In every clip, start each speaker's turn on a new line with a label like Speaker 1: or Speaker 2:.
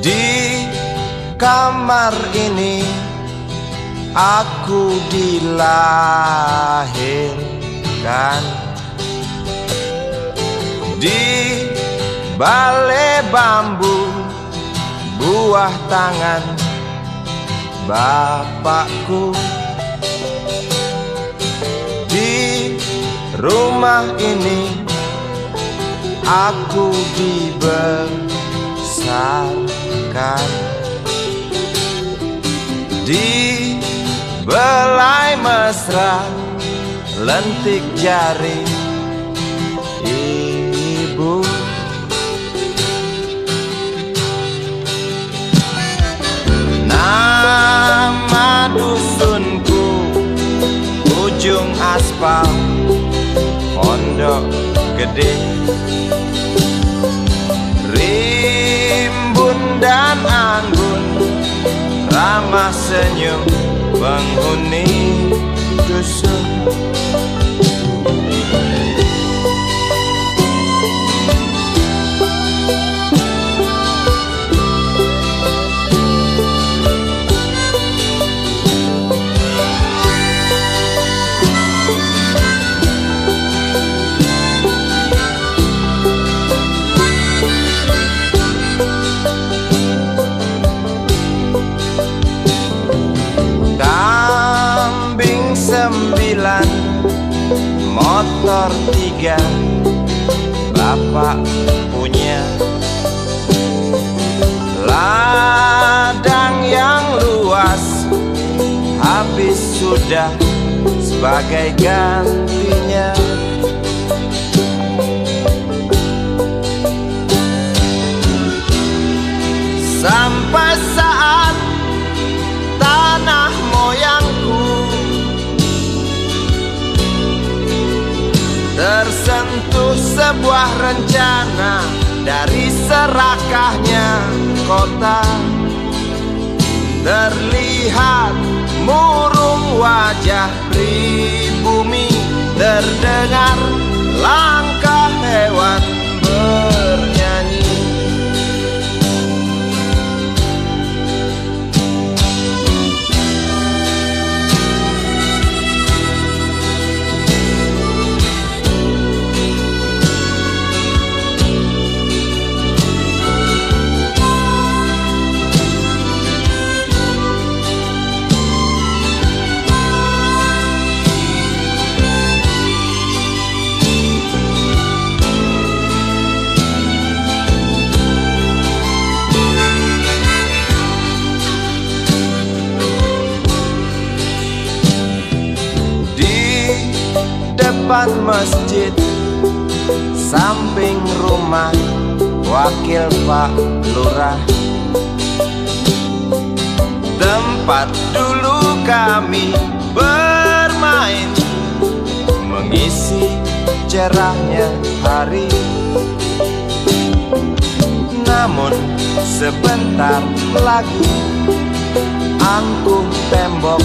Speaker 1: Di kamar ini aku dilahirkan, di balai bambu buah tangan bapakku. Di rumah ini aku dibesarkan, di belai mesra lentik jari ibu. Nama dusunku ujung aspal Pondok Gede. Rimbun dan anggun ramah senyum penghuni dusun. Motor 3 bapak punya, ladang yang luas habis sudah sebagai gantinya. Sampai saat tanah moyangku tersentuh sebuah rencana dari serakahnya kota. Terlihat murung wajah pribumi, terdengar langkah hewan bernyanyi. Depan masjid samping rumah wakil Pak Lurah, tempat dulu kami bermain mengisi cerahnya hari. Namun sebentar lagi angkuh tembok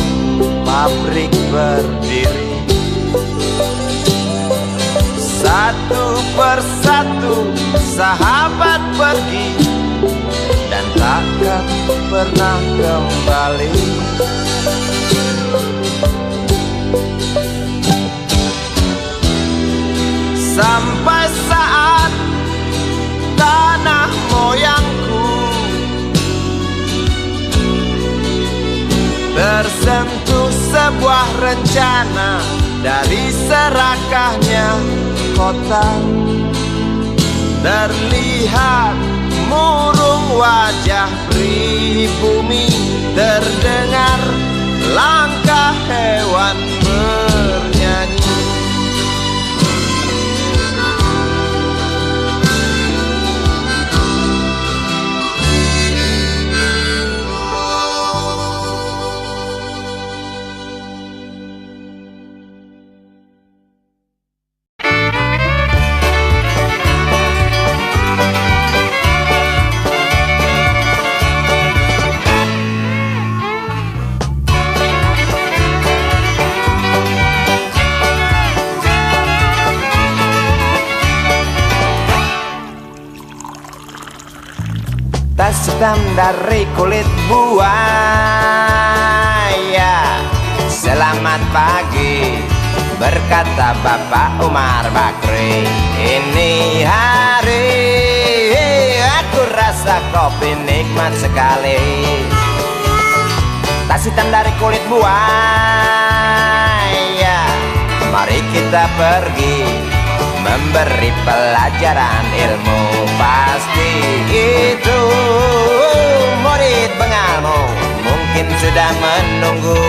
Speaker 1: pabrik berdiri. Satu persatu sahabat pergi dan takkan pernah kembali. Sampai saat tanah moyangku tersentuh sebuah rencana dari serakahnya kota. Terlihat murung wajah pribumi, terdengar langkah hewan bernyanyi. Tas hitam dari kulit buaya. Selamat pagi, berkata Bapak Umar Bakri. Ini hari aku rasa kopi nikmat sekali. Tas hitam dari kulit buaya, mari kita pergi memberi pelajaran ilmu. Pasti itu murid pengalmu mungkin sudah menunggu.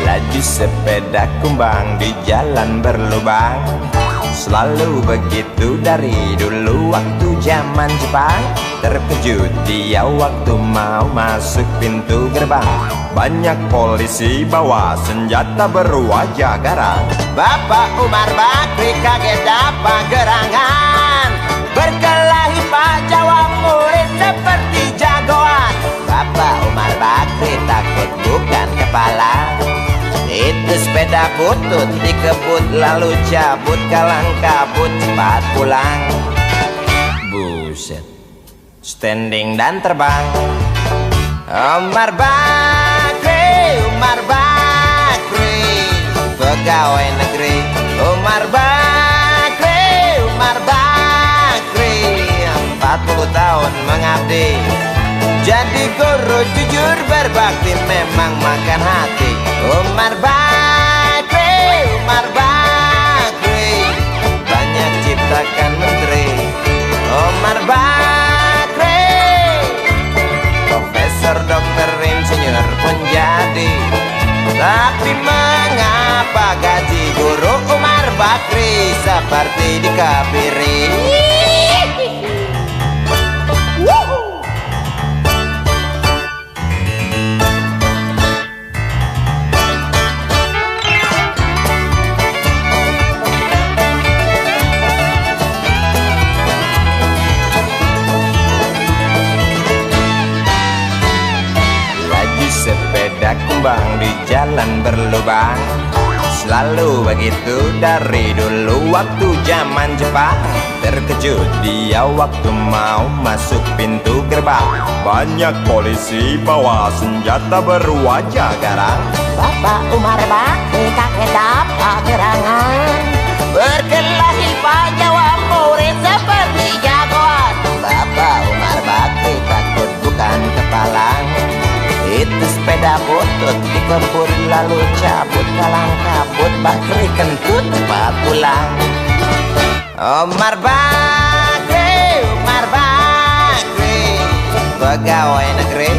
Speaker 1: Laju sepeda kumbang di jalan berlubang, selalu begitu dari dulu waktu zaman Jepang. Terkejut dia waktu mau masuk pintu gerbang. Banyak polisi bawa senjata berwajah garang. Bapak Umar Bakri kaget dapat gerangan, berkelahi Pak Jawa murid seperti jagoan. Bapak Umar Bakri takut bukan kepala. Itu sepeda butut dikebut lalu cabut, kalang kabut cepat pulang. Buset, standing dan terbang. Umar Bakri, Umar Bakri, pegawai negeri. Umar Bakri, Umar Bakri, 40 tahun mengabdi. Jadi guru jujur berbakti memang makan hati. Umar Bakri, Umar Bakri, banyak ciptakan menteri. Umar Bakri, profesor, dokter, insinyur pun jadi. Tapi mengapa gaji guru Umar Bakri seperti dikebiri? Sepeda kumbang di jalan berlubang, selalu begitu dari dulu waktu zaman Jepang. Terkejut dia waktu mau masuk pintu gerbang. Banyak polisi bawa senjata berwajah garang.
Speaker 2: Bapak Umar Bakri kaget dapat gerangan, berkelahi Pak Jawa murid seperti jagoan.
Speaker 1: Bapak Umar Bakri takut bukan kepala. Itu sepeda butut dikebut lalu cabut, kalang kabut Bakri kentut cepat pulang. Umar Bakri, Umar Bakri, pegawai negeri.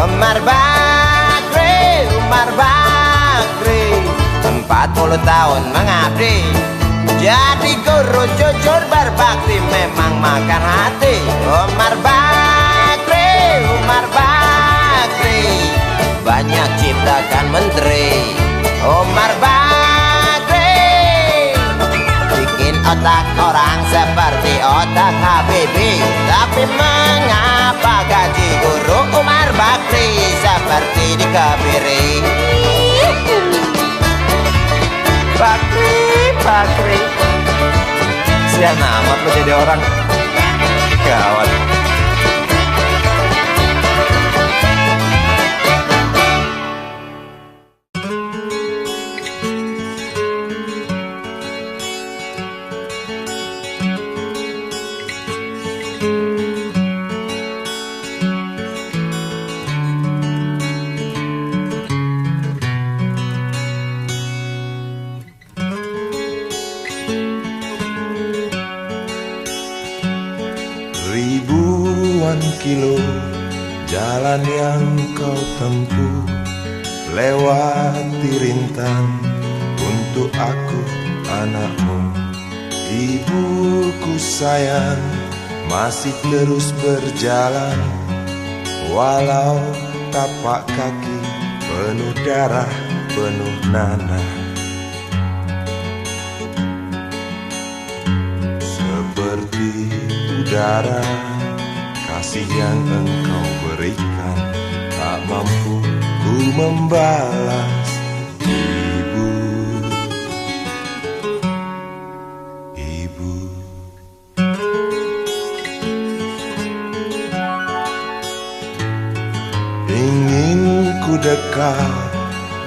Speaker 1: Umar Bakri, Umar Bakri, 40 tahun mengabdi. Jadi guru jujur berbakti memang makan hati. Umar Bakri, Umar Bakri, banyak ciptakan menteri. Umar Bakri, bikin otak orang seperti otak Habibie. Tapi mengapa gaji guru Umar Bakri seperti dikebiri? Bakri, Bakri, sian amat lo jadi orang. Gawat.
Speaker 3: Ribuan kilo jalan yang kau tempuh, lewati rintang untuk aku anakmu. Ibuku sayang masih terus berjalan, walau tapak kaki penuh darah, penuh nanah. Seperti udara, kasih yang engkau berikan tak mampu ku membalas. Ibu, ibu, dekat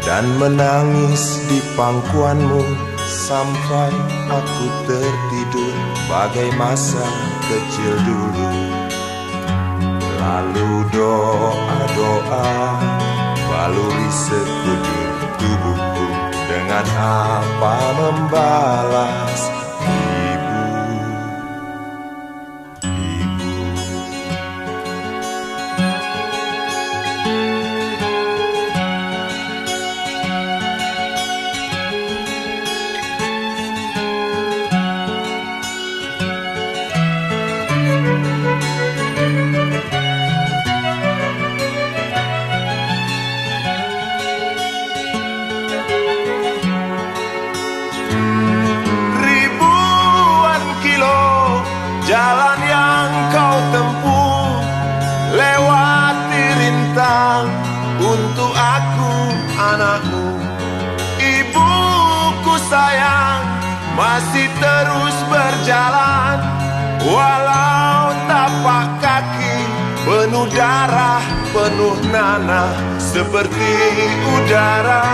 Speaker 3: dan menangis di pangkuanmu sampai aku tertidur bagai masa kecil dulu. Lalu doa-doa baluri sekujur tubuhku, dengan apa membalas ibu, ibu. Jalan yang kau tempuh, lewati rintang untuk aku anakmu. Ibuku sayang, masih terus berjalan, walau tapak kaki penuh darah, penuh nanah seperti udara.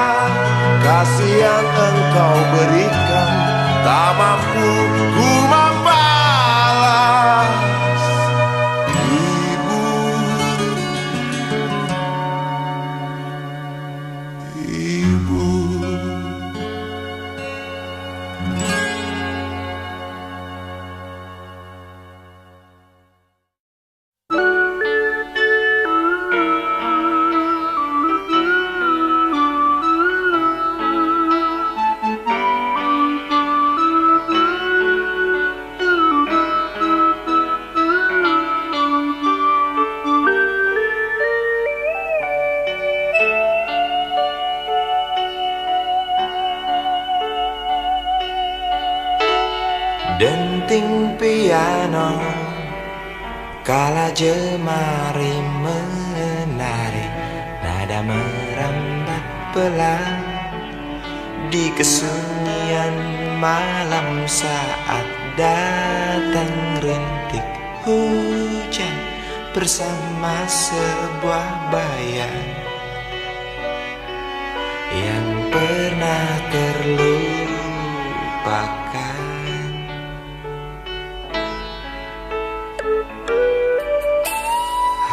Speaker 3: Kasih yang engkau berikan tak mampu ku membalas. Denting piano kala jemari menari, nada merambat pelan di kesunyian malam saat datang rintik hujan bersama sebuah bayang yang pernah terlupakan.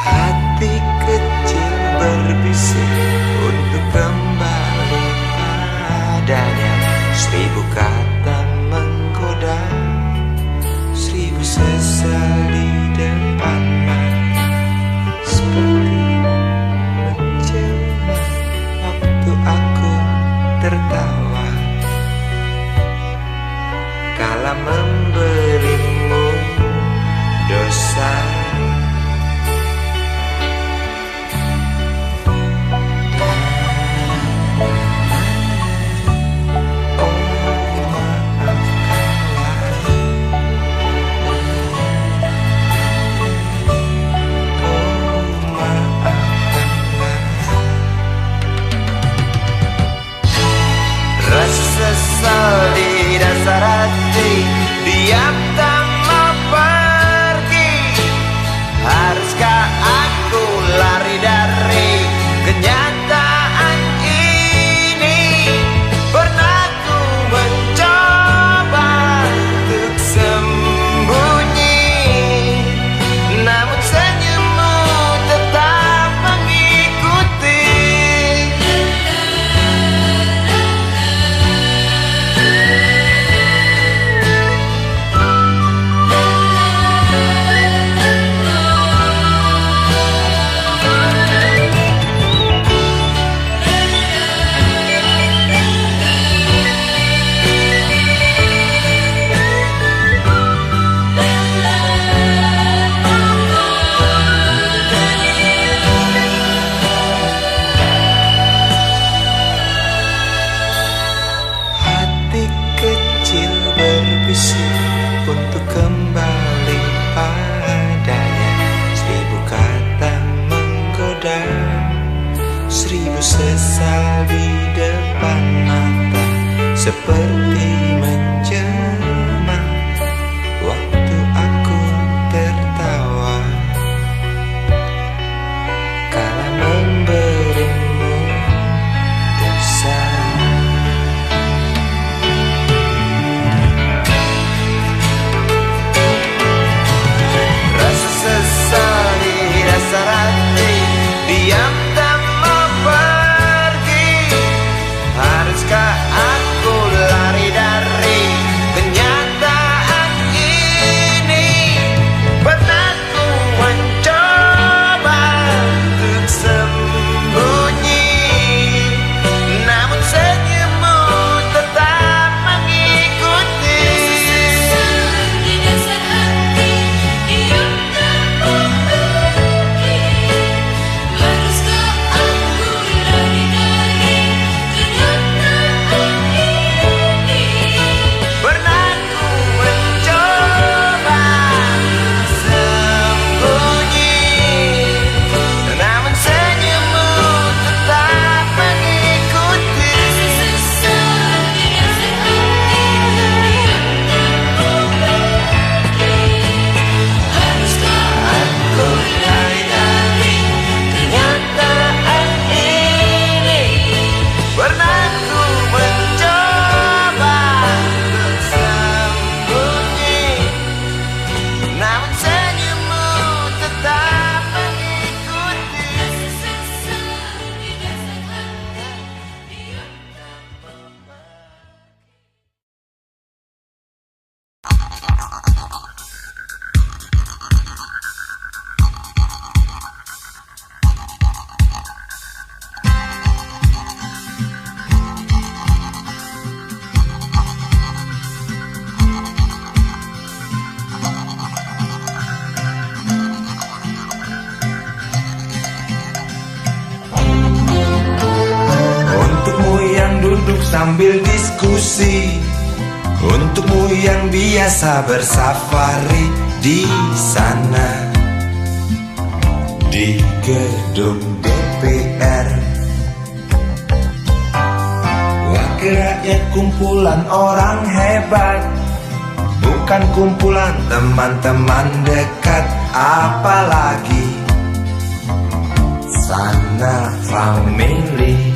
Speaker 3: Hati kecil berbisik untuk kembali padanya. 1000 kata menggoda, 1000 sesal di depan mata, seperti menjelma waktu aku tertawa kala memberimu dosa sambil diskusi. Untukmu yang biasa bersafari di sana, di gedung DPR. Wakil rakyat kumpulan orang hebat, bukan kumpulan teman-teman dekat. Apalagi sana family.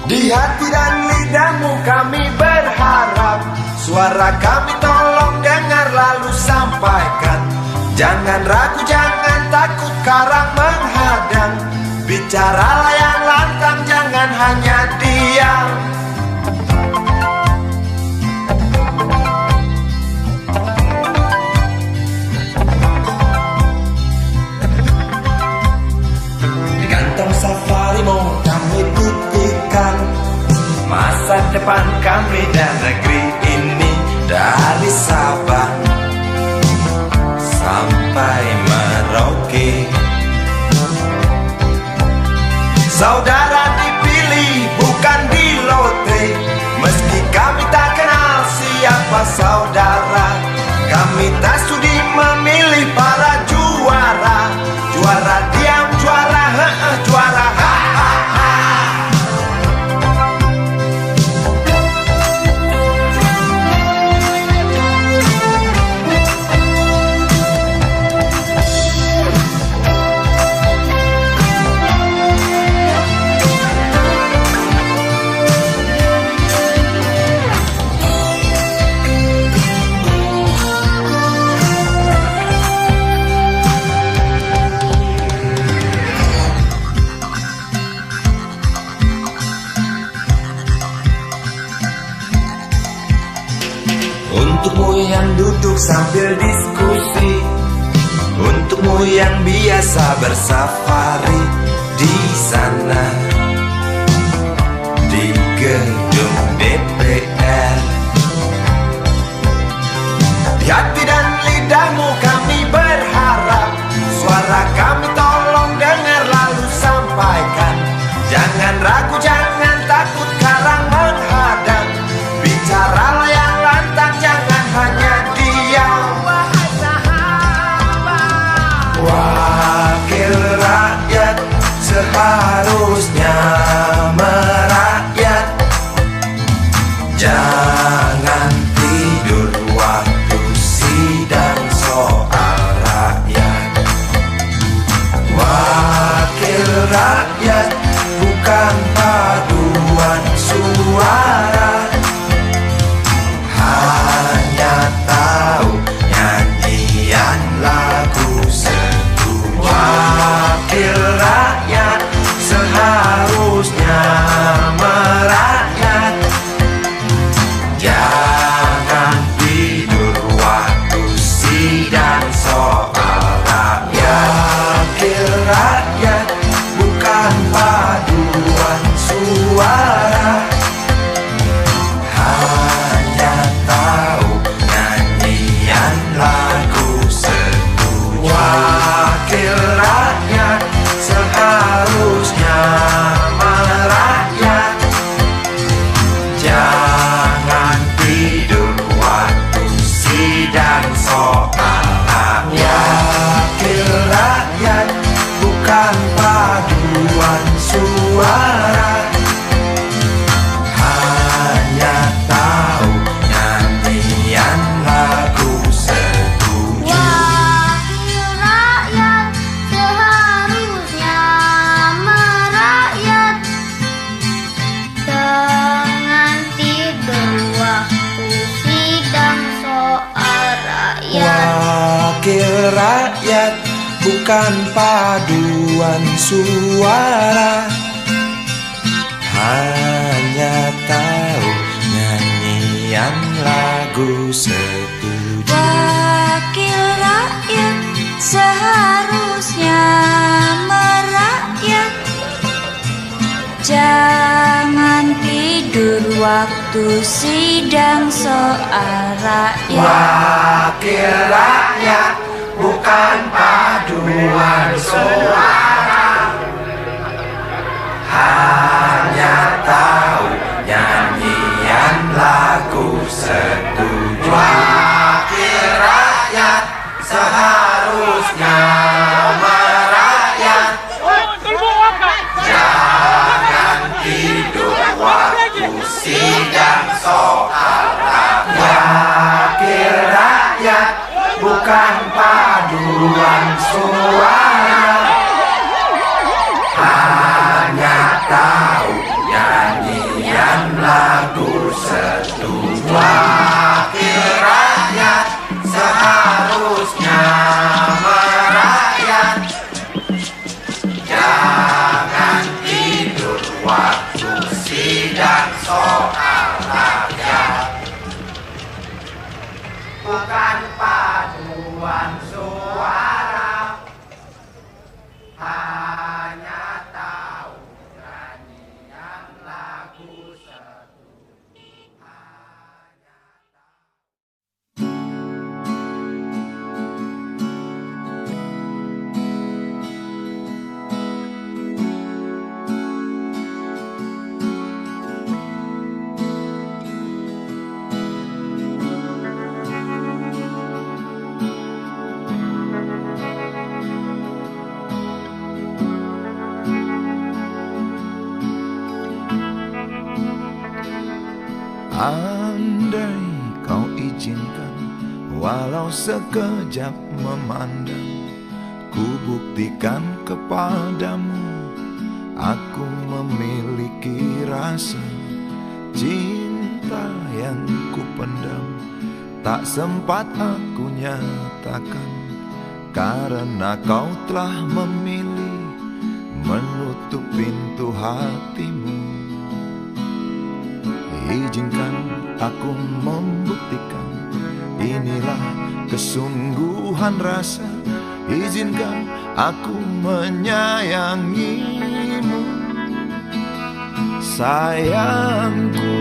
Speaker 3: Di hati dan lidahmu kami berharap, suara kami tolong dengar lalu sampaikan. Jangan ragu, jangan takut karang menghadang. Bicaralah yang lantang, jangan hanya diam. Di kantong safarimu kami titipkan masa depan kami dan negeri ini, dari Sabang sampai Merauke. Saudara dipilih bukan di lotre, meski kami tak kenal siapa saudara. Kami tak sudi memilih para juara. Juara diam, juara juara Untukmu yang duduk sambil diskusi, untukmu yang biasa bersafari di sana, di gedung DPR. Di hati dan lidahmu kami berharap, suara kami tolong dengar lalu sampaikan. Jangan ragu, jangan takut karang menghadang. Bicaralah yang lantang, jangan hanya diam. Wahai sahabat, wakil rakyat seharusnya merakyat. Jangan tidur waktu sidang soal rakyat. Wakil rakyat bukan paduan suara, hanya tahu nyanyian lagu setuju. Wakil rakyat seharusnya merakyat. Jangan tidur waktu sidang soal rakyat. Wakil rakyat bukan paduan suara, hanya tahu nyanyian lagu setuju. Wakil rakyat seharusnya merakyat. Jangan tidur waktu sidang soal rakyat. Wakil rakyat bukan paduan suara, hanya tahu nyanyian lagu setuju.
Speaker 4: Wakil rakyat seharusnya merakyat. Jangan tidur waktu sidang soal rakyat.
Speaker 3: Wakil rakyat bukan paduan suara, hanya tahu nyanyian lagu setuju.
Speaker 4: Wakil rakyat seharusnya merakyat. Jangan tidur waktu sidang soal rakyat.
Speaker 3: Wakil rakyat bukan paduan suara, hanya seharusnya merakyat. Jangan tidur waktu sidang soal rakyat. Wakil rakyat bukan paduan suara, hanya tahu nyanyian lagu setuju. Wakil rakyat seharusnya merakyat. Jangan tidur waktu sidang soal rakyat. Bukan paduan suara, hanya tahu nyanyian lagu setuju.
Speaker 5: Andai kau izinkan, walau sekejap memandang, ku buktikan kepadamu, aku memiliki rasa cinta yang ku pendam. Tak sempat aku nyatakan, karena kau telah memilih menutup pintu hatimu. Izinkan aku membuktikan, inilah kesungguhan rasa. Izinkan aku menyayangimu, sayangku.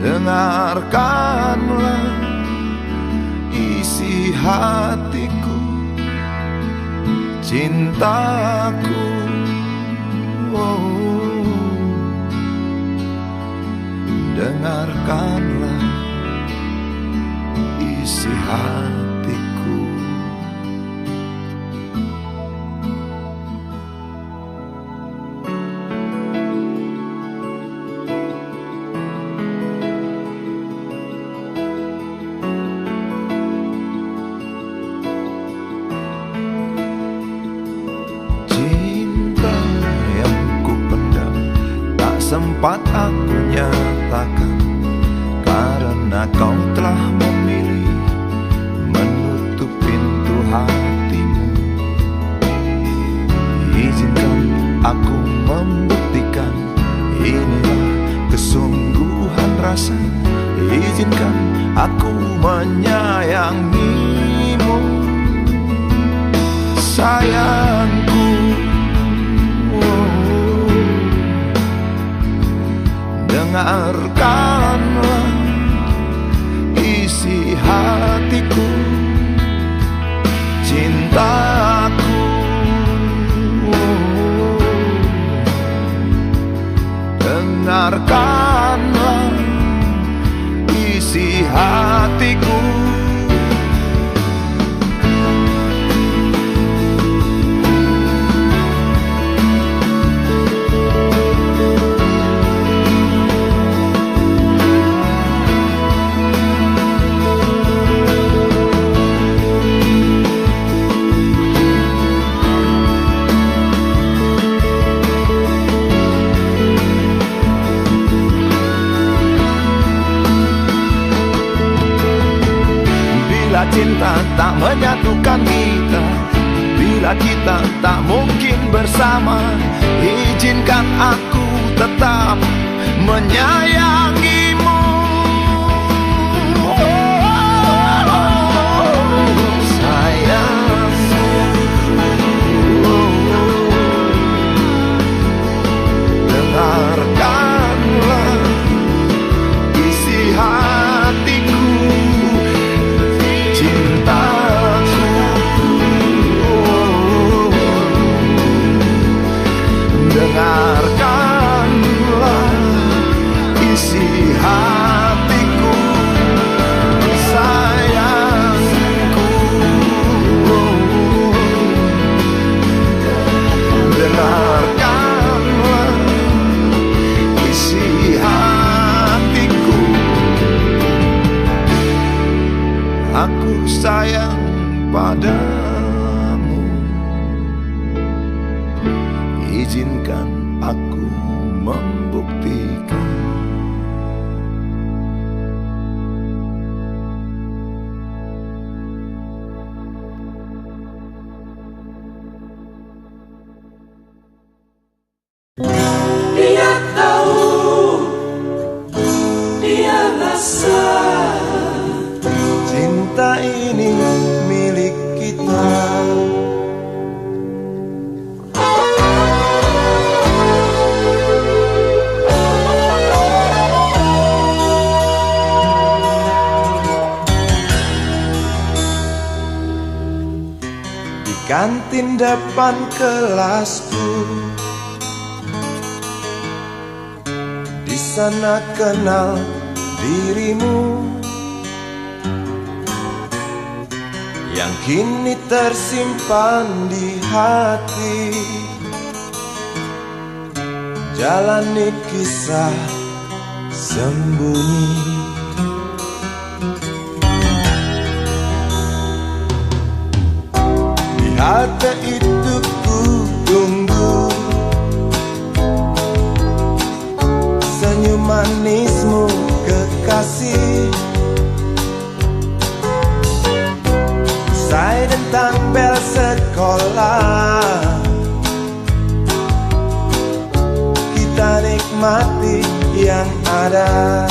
Speaker 5: Dengarkanlah isi hatiku, cintaku. Dengarkanlah isi hatiku. Cinta yang ku pendam, tak sempat aku nyatakan, karena kau telah memilih menutup pintu hatimu. Izinkan aku membuktikan, inilah kesungguhan rasa. Izinkan aku menyayangimu, sayangku. Dengarkanlah isi hatiku, cintaku. Dengarkanlah isi hatiku. Bila cinta tak menyatukan kita, bila kita tak mungkin bersama, izinkan aku tetap menyayangimu. Sayang, dengarkanlah isi hatiku, dengarkanlah isi aku sayang padamu. Izinkan aku membuktikan.
Speaker 3: Dia tahu, dia rasa
Speaker 5: Cinta ini milik kita. Di kantin depan kelasku, di sana kenal dirimu, yang kini tersimpan di hati. Jalani kisah sembunyi. Di halte itu ku tunggu senyum manismu kekasih. Usai dentang bel sekolah, kita nikmati yang ada.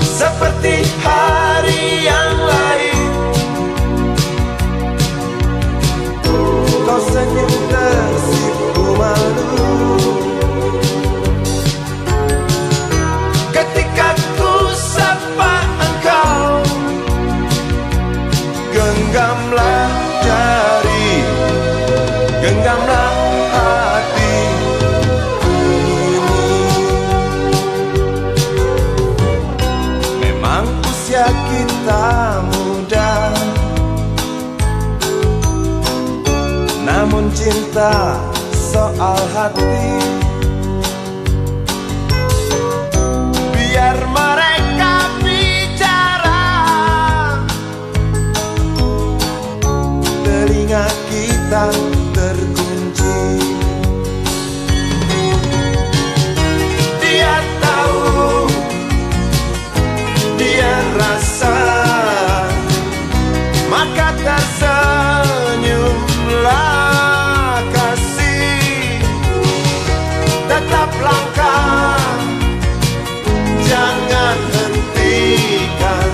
Speaker 5: Seperti hari yang lain, kau senyum tersipu malu ketika ku sapa engkau. Genggamlah jari, genggamlah hati ini. Memang usia kita muda, namun cinta soal hati. Biar mereka bicara, telinga kita terkunci. Dia tahu, dia rasa, maka tersenyumlah kasih. Tetap langkah, jangan hentikan.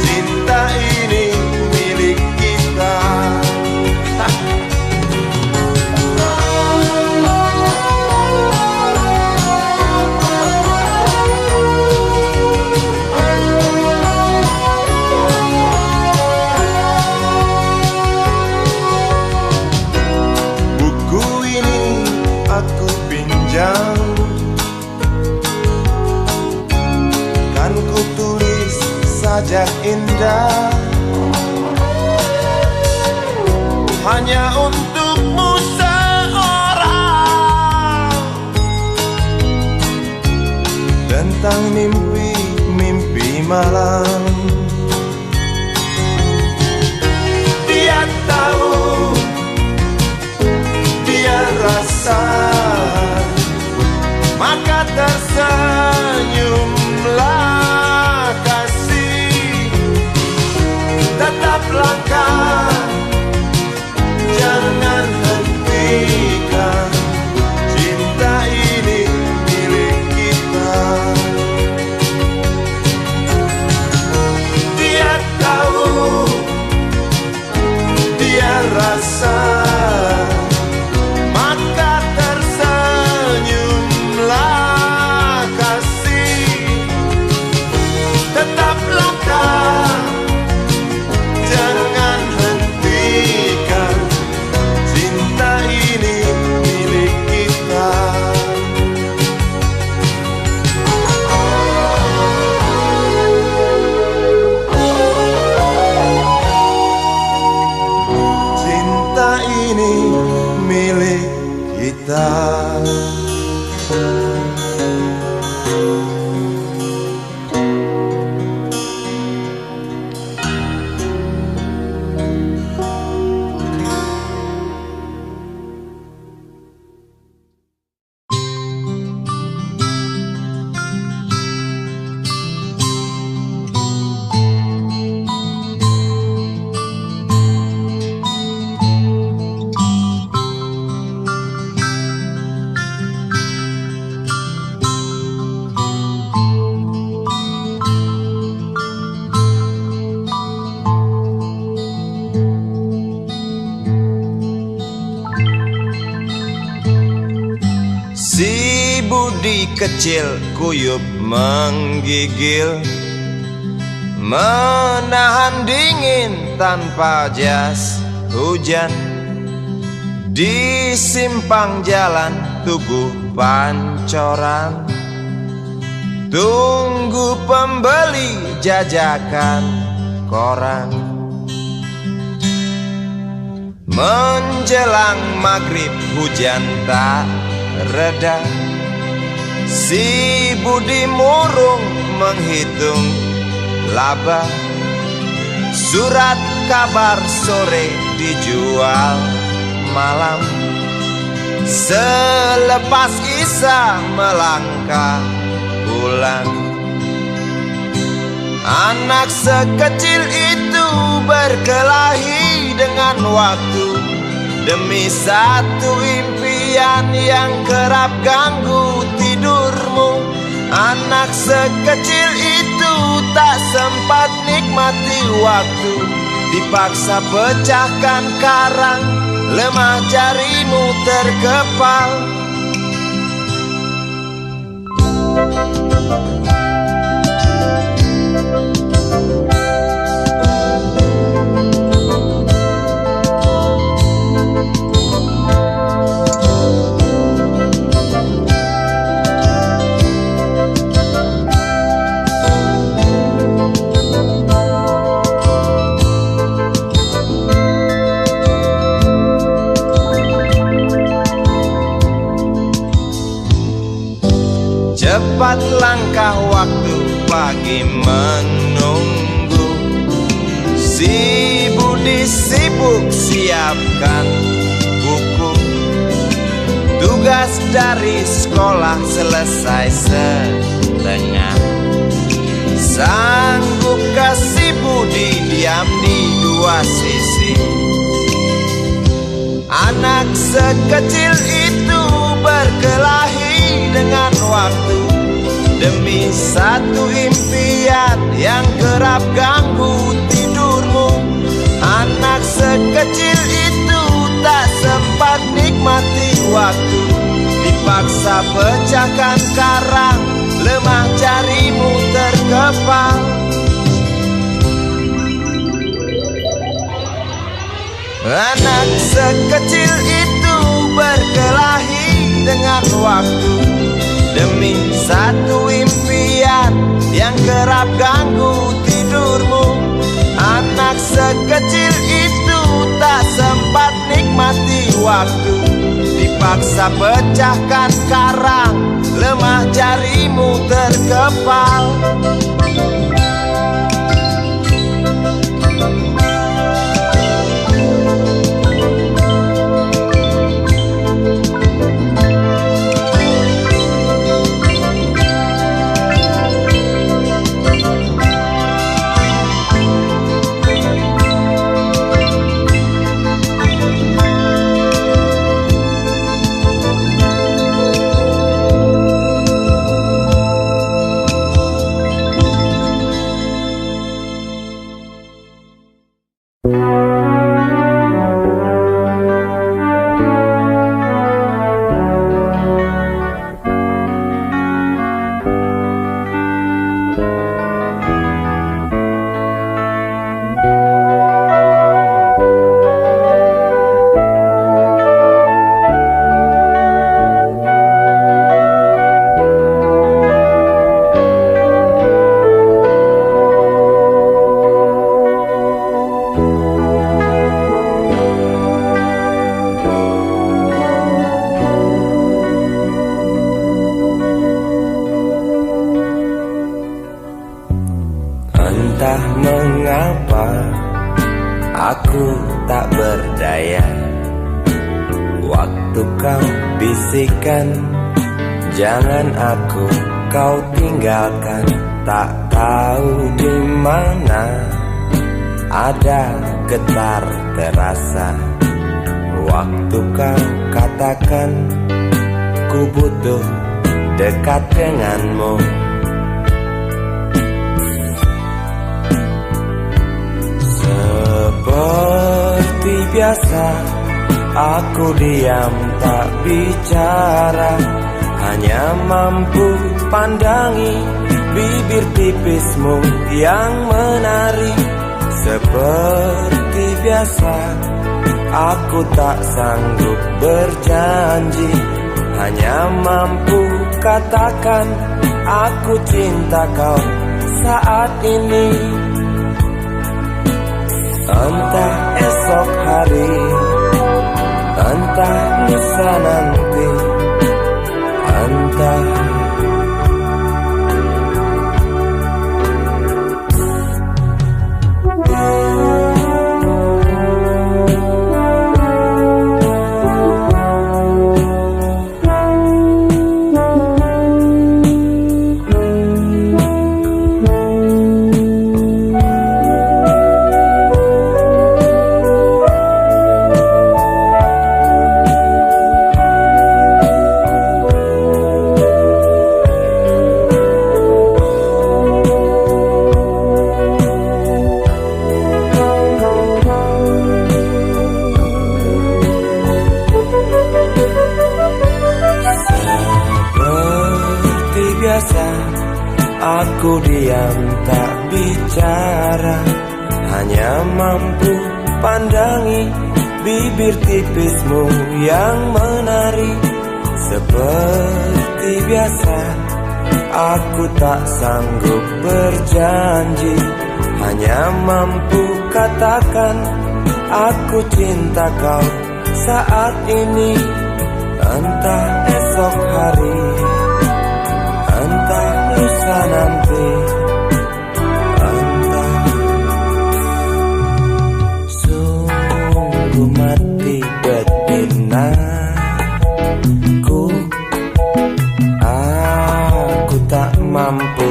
Speaker 5: Cinta ini milik kita. Buku ini aku pinjam, kan ku tulis sajak indah, hanya untukmu seorang, tentang mimpi-mimpi malam. Dia tahu, dia rasa, maka tersenyumlah kasih. Tetap langkah, jangan hentikan. Cinta ini milik kita. Dia tahu, dia rasa, maka tersenyumlah kasih.
Speaker 1: kecil kuyup menggigil, menahan dingin tanpa jas hujan. Di simpang jalan Tugu Pancoran, tunggu pembeli jajakan koran. Menjelang maghrib hujan tak reda, si Budi murung menghitung laba. Surat kabar sore dijual malam, selepas Isya melangkah pulang. Anak sekecil itu berkelahi dengan waktu demi satu impian yang kerap ganggu tidurmu. Anak sekecil itu tak sempat nikmati waktu, dipaksa pecahkan karang, lemah jarimu terkepal. Cepat langkah waktu pagi menunggu, si Budi sibuk siapkan buku. Tugas dari sekolah selesai setengah, sanggupkah si Budi diam di dua sisi? Anak sekecil itu berkelahi dengan waktu demi satu impian yang kerap ganggu tidurmu. Anak sekecil itu tak sempat nikmati waktu, dipaksa pecahkan karang, lemah jarimu terkepal. Anak sekecil itu berkelahi dengan waktu demi satu impian yang kerap ganggu tidurmu. Anak sekecil itu tak sempat nikmati waktu, dipaksa pecahkan karang, lemah jarimu terkepal.
Speaker 6: Entah mengapa aku tak berdaya, waktu kau bisikan jangan aku kau tinggalkan. Tak tahu di mana ada getar terasa, waktu kau katakan ku butuh dekat denganmu. Seperti biasa aku diam tak bicara, hanya mampu pandangi bibir tipismu yang menari. Seperti biasa, aku tak sanggup berjanji, hanya mampu katakan aku cinta kau saat ini. Entah esok hari, entah lusa nanti, entah aku diam tak bicara, hanya mampu pandangi bibir tipismu yang menari. Seperti biasa, aku tak sanggup berjanji, hanya mampu katakan aku cinta kau saat ini. Entah esok hari, entah lusa nanti, entah. Sungguh mati betinaku, aku tak mampu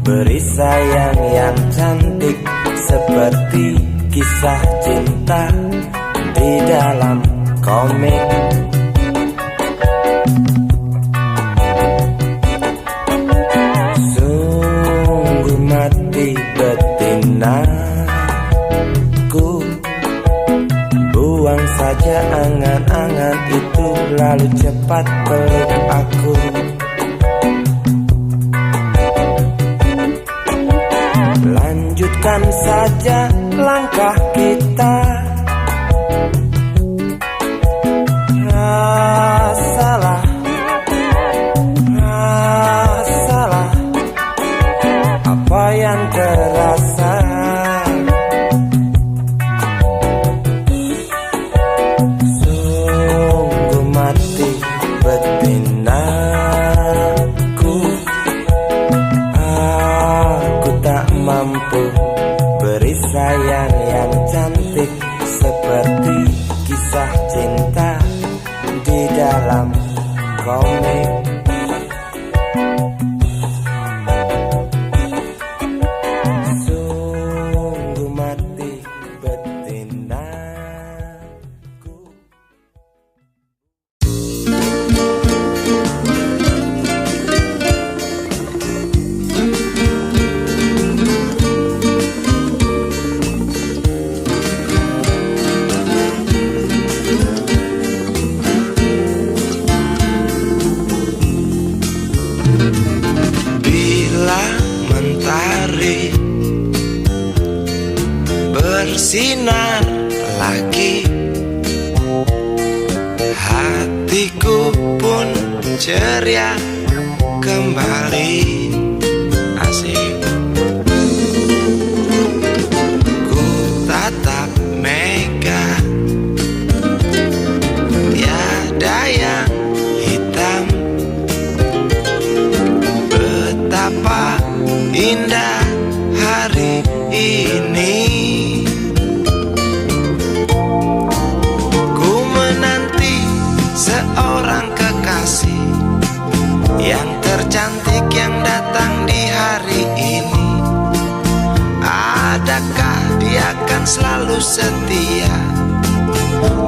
Speaker 6: beri sayang yang cantik seperti kisah cinta di dalam komik. Betinaku, buang saja angan-angan itu, lalu cepat peluk aku. Lanjutkan saja langkah kita, rasalah apa yang terasa. Sungguh mati betinaku, aku tak mampu beri sayang yang cantik seperti kisah cinta di dalam komik. Bersinar lagi, hatiku pun ceria kembali. Asik. Ku tatap mega, tiada yang hitam. Betapa indah hari ini. Seorang kekasih yang tercantik yang datang di hari ini. Adakah dia akan selalu setia,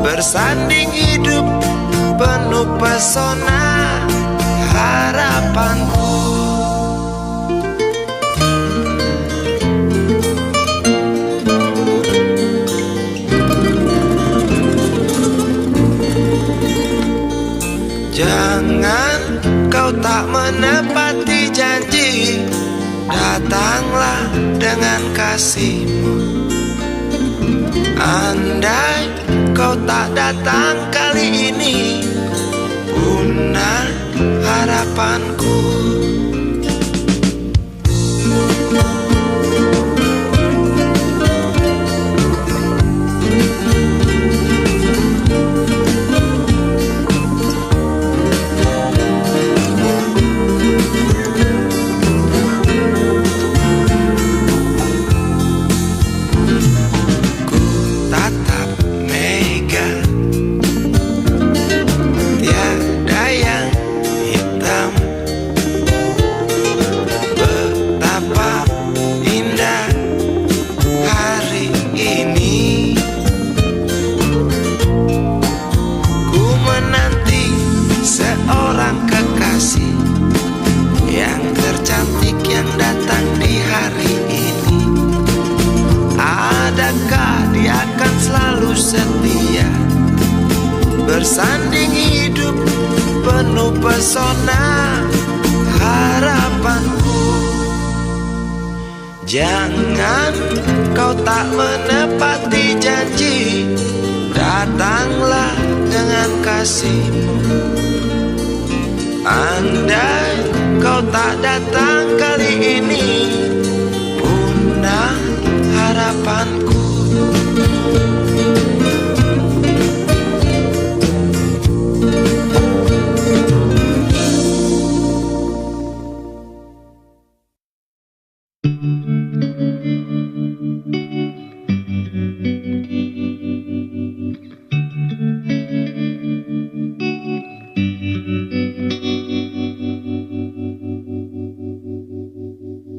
Speaker 6: bersanding hidup penuh pesona harapanku. Jangan
Speaker 5: datanglah dengan kasihmu. Andai kau tak datang kali ini, punah harapanku. Setia bersanding hidup penuh pesona harapanku. Jangan kau tak menepati janji, datanglah dengan kasihmu. Andai kau tak datang kali ini, punah harapanku.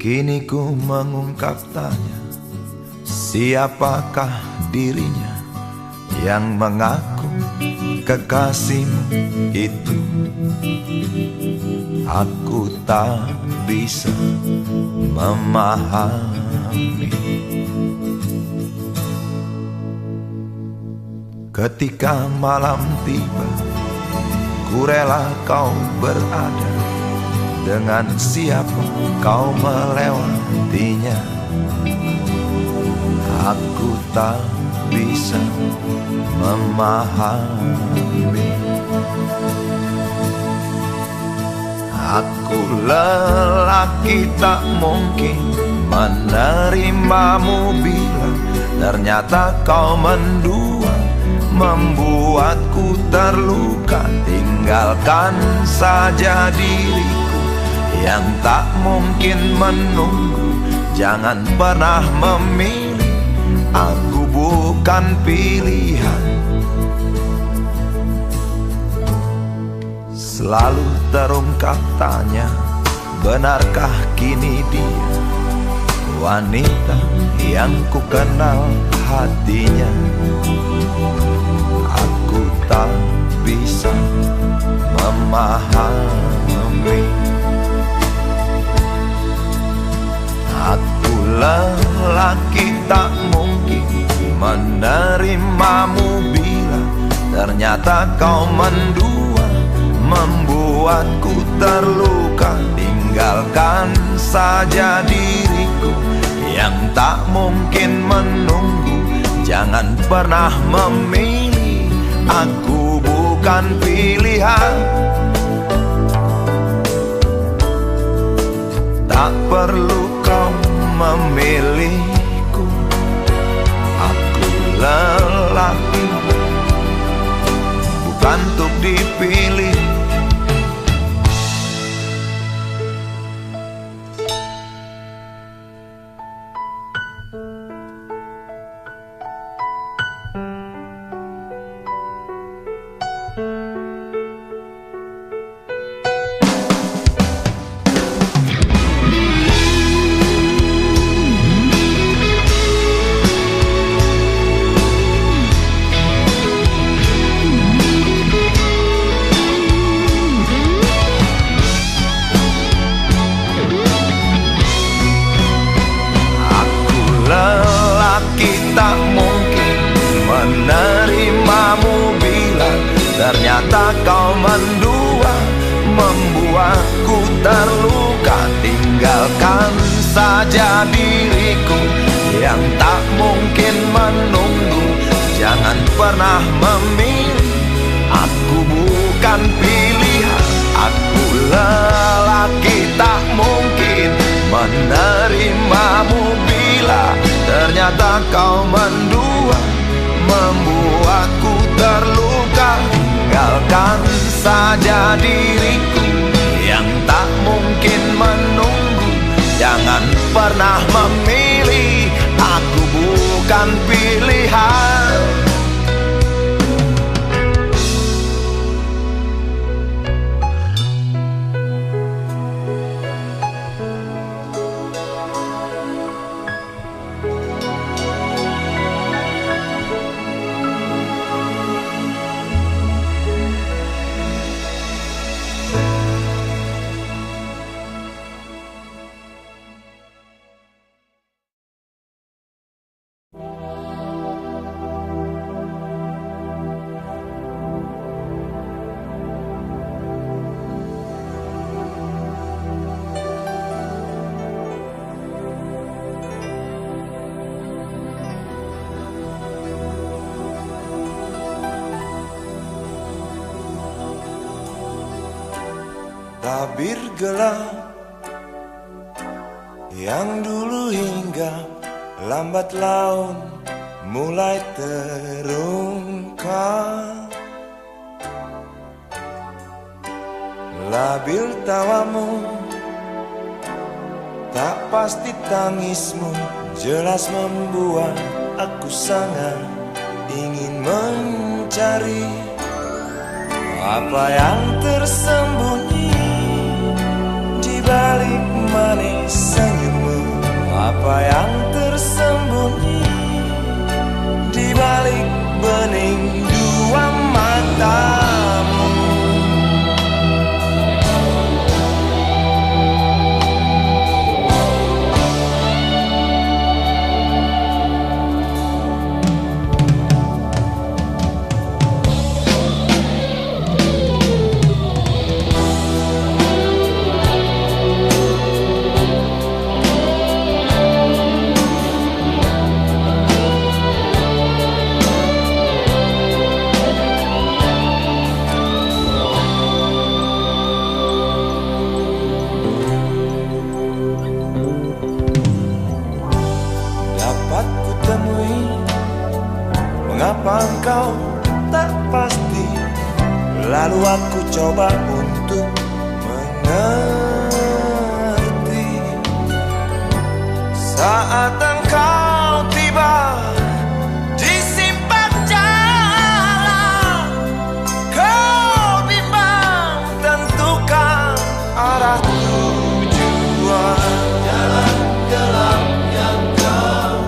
Speaker 7: Kini ku mengungkap tanya, siapakah dirinya yang mengaku kekasihmu itu? Aku tak bisa memahami. Ketika malam tiba, ku rela kau berada. Dengan siapa kau melewatinya, aku tak bisa memahami. Aku lelaki tak mungkin menerimamu bila ternyata kau mendua, membuatku terluka. Tinggalkan saja diriku yang tak mungkin menunggu. Jangan pernah memilih, aku bukan pilihan. Selalu terungkap tanya, benarkah kini dia wanita yang ku kenal hatinya? Aku tak bisa memahami. Aku lelaki tak mungkin menerimamu bila ternyata kau mendua, membuatku terluka. Tinggalkan saja diriku yang tak mungkin menunggu. Jangan pernah memilih, aku bukan pilihan. Tak perlu kau memilihku, aku lelaki bukan untuk dipilih. Tak mungkin menerimamu bila ternyata kau mendua, membuatku terluka. Tinggalkan saja diriku yang tak mungkin menunggu. Jangan pernah memilih, aku bukan pilihan. Aku lelaki tak mungkin menerimamu bila ternyata kau mendua, membuatku terluka. Tinggalkan saja diriku yang tak mungkin menunggu. Jangan pernah memilih, aku bukan pilihan.
Speaker 5: Tabir gelap yang dulu hingga lambat laun mulai terungkap. Labil tawamu, tak pasti tangismu, jelas membuat aku sangat ingin mencari apa yang tersembunyi di balik manis senyummu, apa yang tersembunyi di balik bening dua matamu. Mengapa engkau tak pasti? Lalu aku coba untuk mengerti. Saat engkau tiba di simpang jalan, kau bimbang tentukan arah tujuan. Jalan gelap yang kau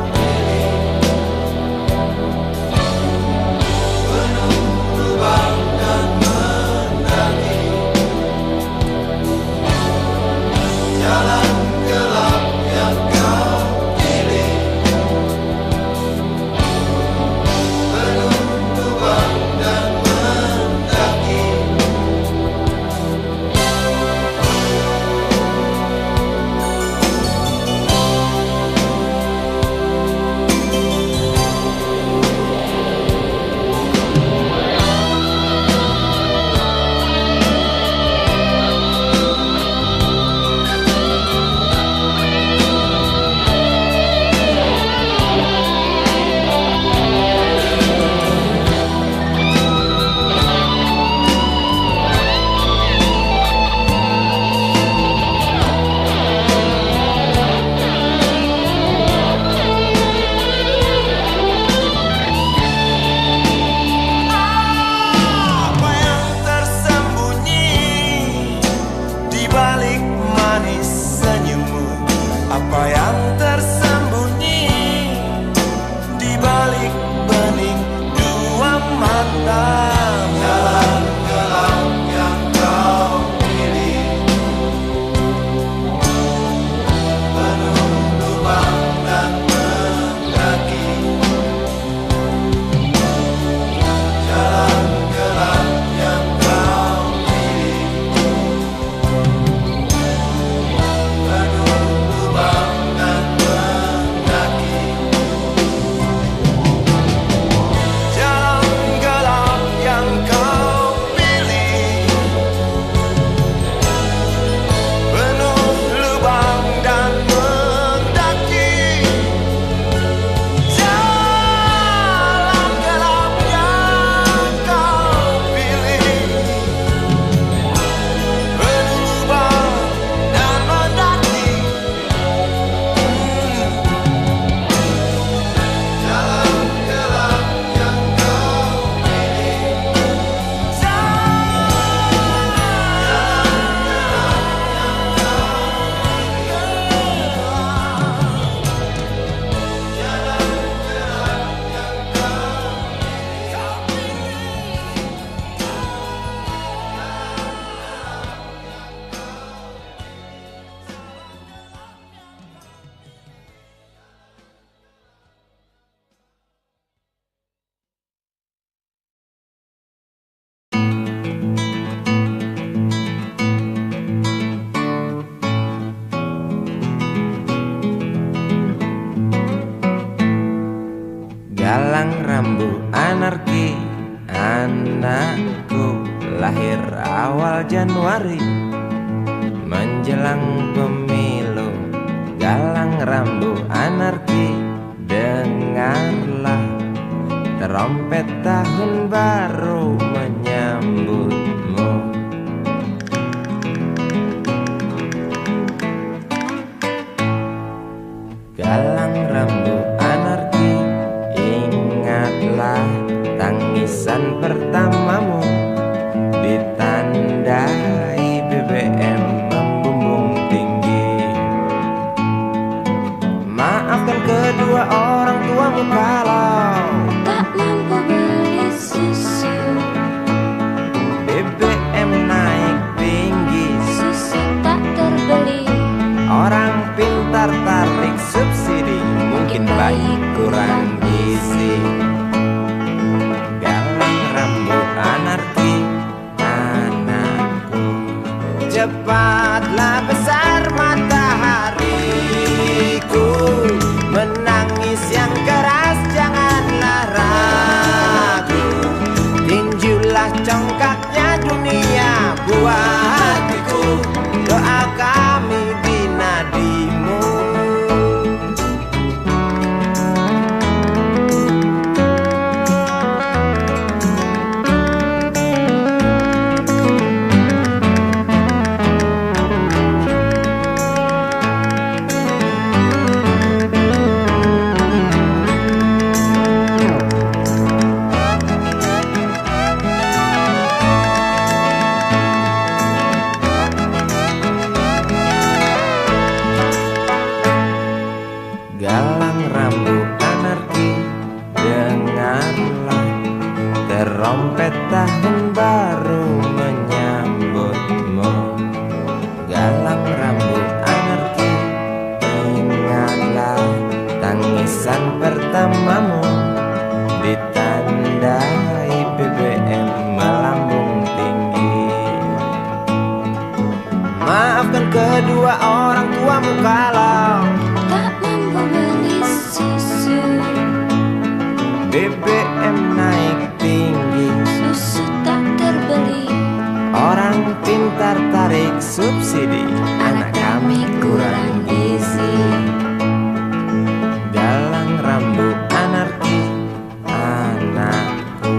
Speaker 6: anarki. Anakku lahir awal Januari, menjelang pemilu. Galang rambu anarki, dengarlah trompet tahun baru menyambutmu. Galang rambu anarki, ingatlah tangisan pertamamu, ditandai BBM membumbung tinggi. Maafkan kedua orang tuamu kalau
Speaker 4: tak mampu beli susu,
Speaker 6: BBM naik tinggi.
Speaker 4: susu tak terbeli.
Speaker 6: Orang pintar tarik subsidi, mungkin baik kurang gizi. Galang rambut anarki, anakku. Cepatlah besar matahariku, menangis yang keras janganlah ragu. Tinjulah congkaknya dunia buah hatiku, doa kami di nadimu. Galang rambut anarki, dengarlah trompet tahun baru menyambutmu. Galang rambut anarki, ingatlah tangisan pertamamu, ditandai BBM melambung tinggi. Maafkan kedua orang tuamu kalau
Speaker 4: Tak mampu beli susu,
Speaker 6: BBM naik tinggi.
Speaker 4: susu tak terbeli.
Speaker 6: Orang pintar tarik subsidi, anak kami kurang gizi. Galang rambut anarki, anakku.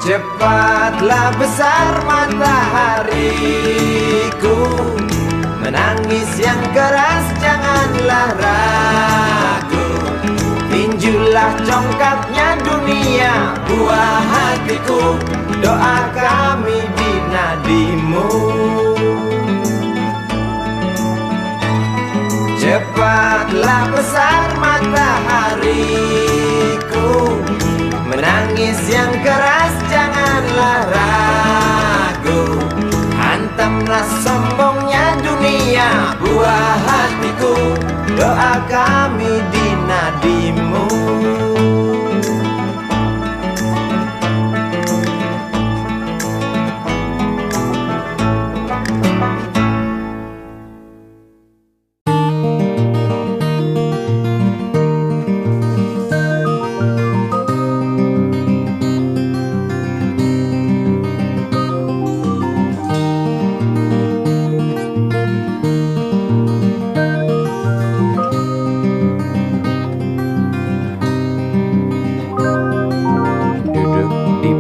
Speaker 6: Cepatlah besar matahariku, menangis yang keras janganlah ragu. Tinjulah congkaknya dunia buah hatiku, doa kami di nadimu. Cepatlah besar matahariku, menangis yang keras janganlah ragu. Hantamlah sombongnya dunia buah hatiku, doa kami di nadimu.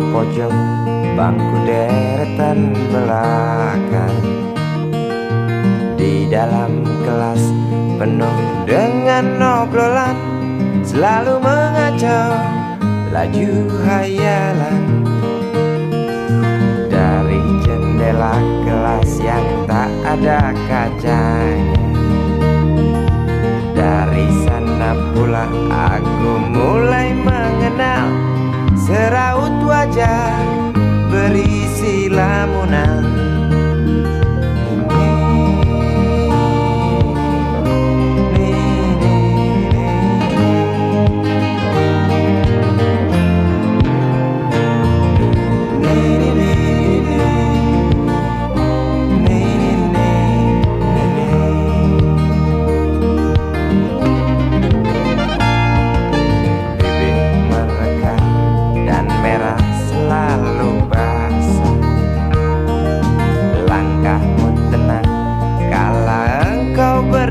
Speaker 6: Pojok bangku deretan belakang, di dalam kelas penuh dengan obrolan, selalu mengacau laju hayalan. Dari jendela kelas yang tak ada kacanya, dari sana pula aku mulai mengenal seraut wajah berisi lamunan. Bibir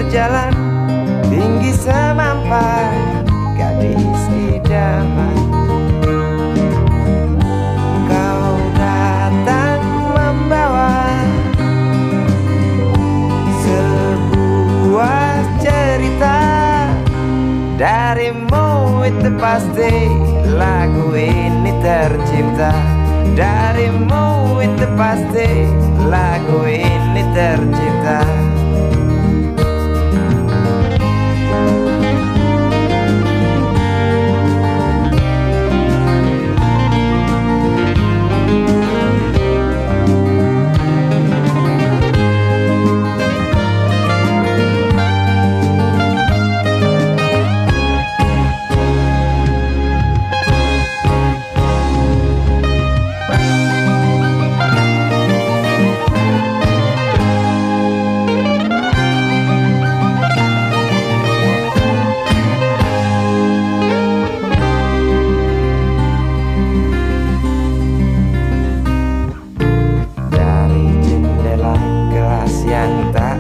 Speaker 6: berjalan tinggi semampai, gadis idaman. Kau datang membawa sebuah cerita, darimu itu pasti lagu ini tercipta. Darimu itu pasti lagu ini tercipta.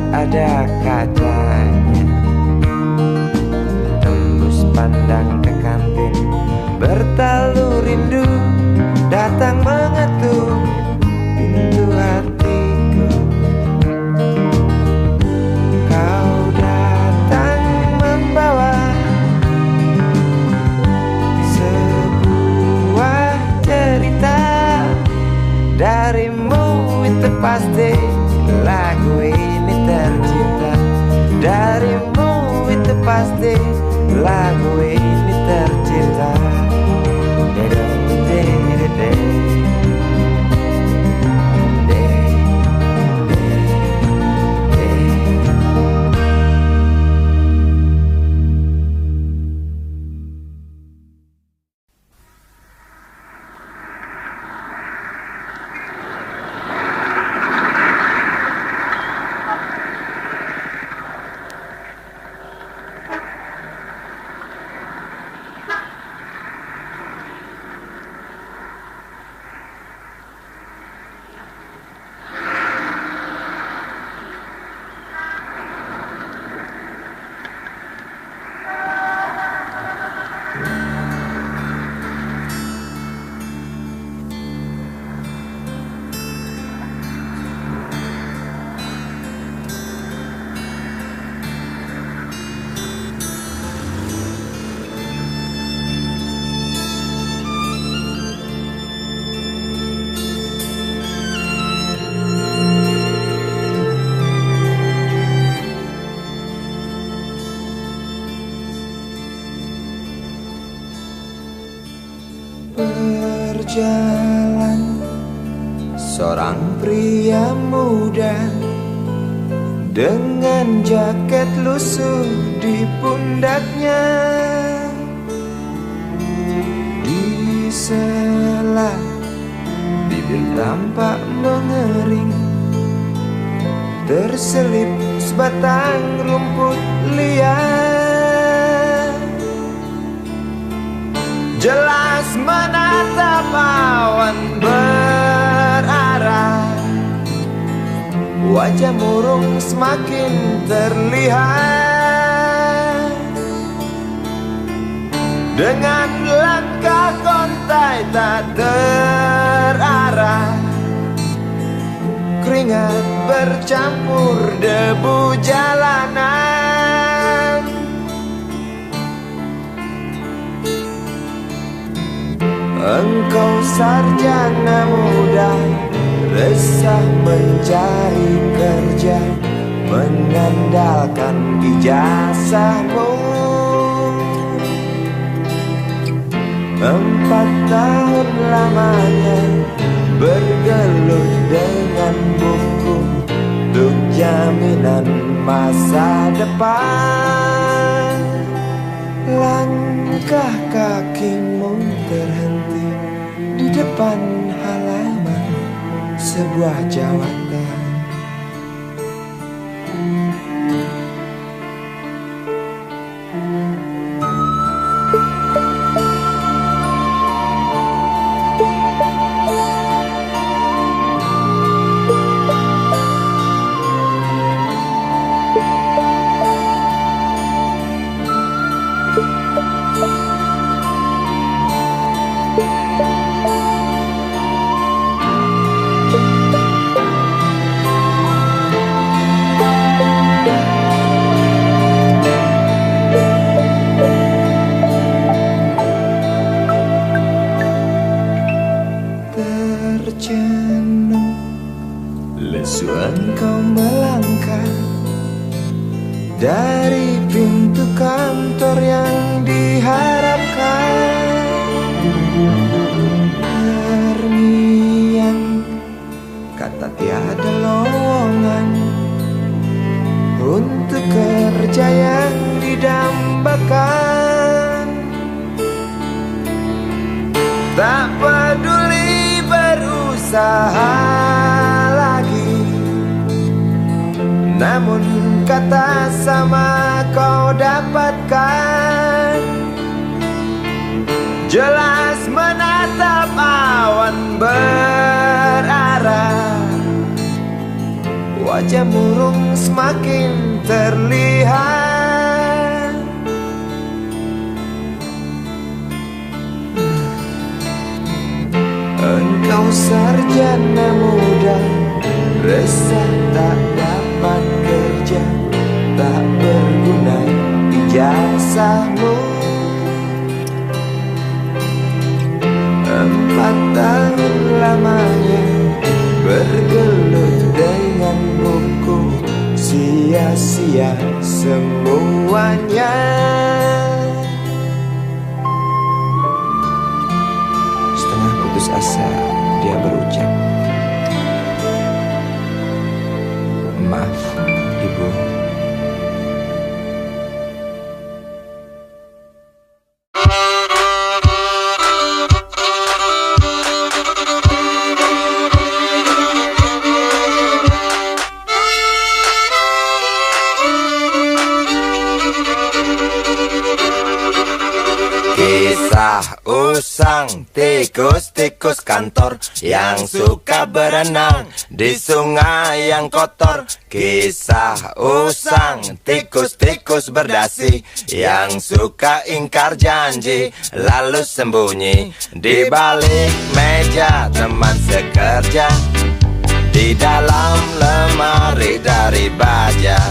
Speaker 6: Ada kacanya, tembus pandang ke kantin, bertalu rindu datang mengetuk pintu hatiku. Kau datang membawa sebuah cerita, darimu itu pasti lagu ini tercipta. Darimu itu pasti lagu ini tercipta. Berjalan seorang pria muda dengan jaket lusuh di pundaknya. Di sela bibir tampak mengering, terselip sebatang rumput liar. Jelas menatap awan berarah, wajah murung semakin terlihat. Dengan langkah kontai tak terarah, keringat bercampur debu jalanan. Engkau sarjana muda, resah mencari kerja, mengandalkan ijazahmu. 4 tahun lamanya bergelut dengan buku untuk jaminan masa depan. Langkah kakimu terhenti di depan halaman sebuah jawatan.
Speaker 5: dari pintu kantor yang diharapkan. Terngiang kata tiada lowongan untuk kerja yang didambakan. Tak peduli berusaha lagi, namun kata sama kau dapatkan. Jelas menatap awan berarah, wajah murung semakin terlihat. Engkau sarjana muda, resah tak dapat kerja, tak berguna ijazahmu. 4 tahun lamanya bergelut dengan buku, sia-sia semuanya. Setengah putus asa dia berucap, maaf ibu.
Speaker 1: Kisah usang tikus-tikus kantor yang suka berenang di sungai yang kotor. Kisah usang tikus-tikus berdasi yang suka ingkar janji lalu sembunyi di balik meja teman sekerja, di dalam lemari dari baja.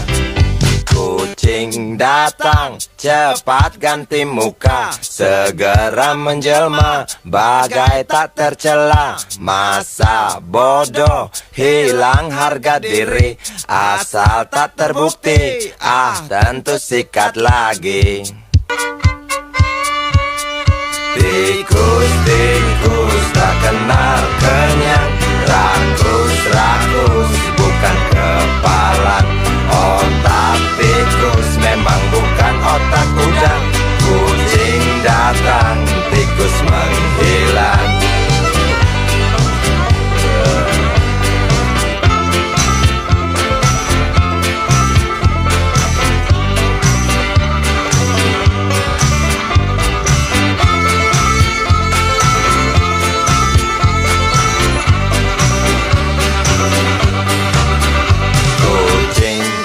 Speaker 1: Kucing datang, cepat ganti muka, segera menjelma, bagai tak tercela. Masa bodoh, hilang harga diri, asal tak terbukti, tentu sikat lagi. Tikus-tikus tak kenal kenyang, rakus-rakus bukan kepalang. Otak tikus memang bukan otak udang. Kucing datang, tikus menghilang.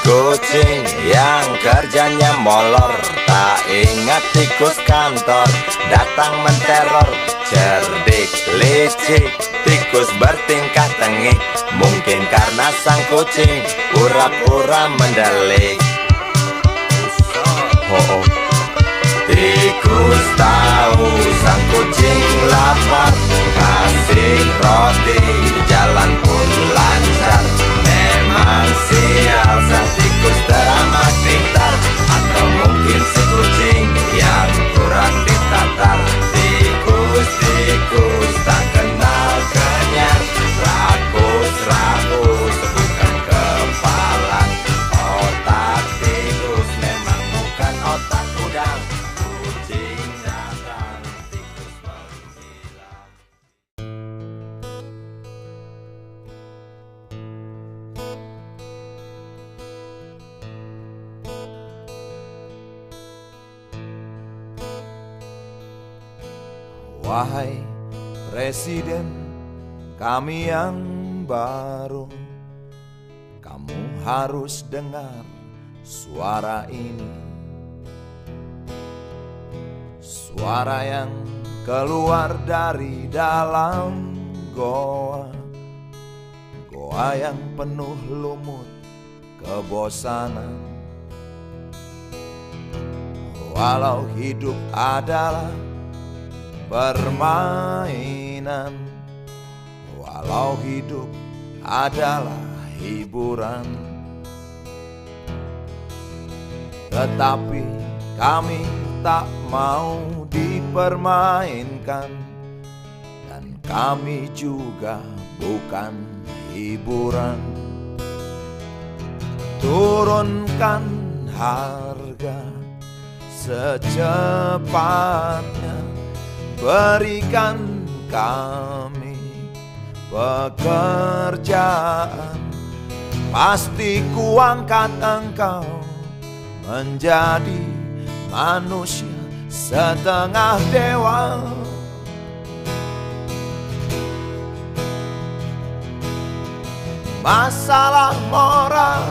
Speaker 1: Kucing yang kerjanya molor, tak ingat tikus kantor datang menteror. Cerdik, licik, tikus bertingkah tengik, mungkin karena sang kucing pura-pura mendelik. Tikus tahu sang kucing lapar, kasih roti, jalan pun lancar. Memang sial sang tikus teramat pintar, atau mungkin si kucing yang kurang ditatar. Tikus-tikus tak kenal kenyang, rakus-rakus bukan kepalang. Otak tikus memang bukan otak udang. Kucing datang, tikus menghilang.
Speaker 5: Wahai Presiden kami yang baru, kamu harus dengar suara ini. Suara yang keluar dari dalam goa, goa yang penuh lumut kebosanan. Walau hidup adalah permainan, walau hidup adalah hiburan,
Speaker 7: tetapi kami tak mau dipermainkan, dan kami juga bukan hiburan. Turunkan harga secepatnya, berikan kami pekerjaan. Pasti ku angkat engkau menjadi manusia setengah dewa. Masalah moral,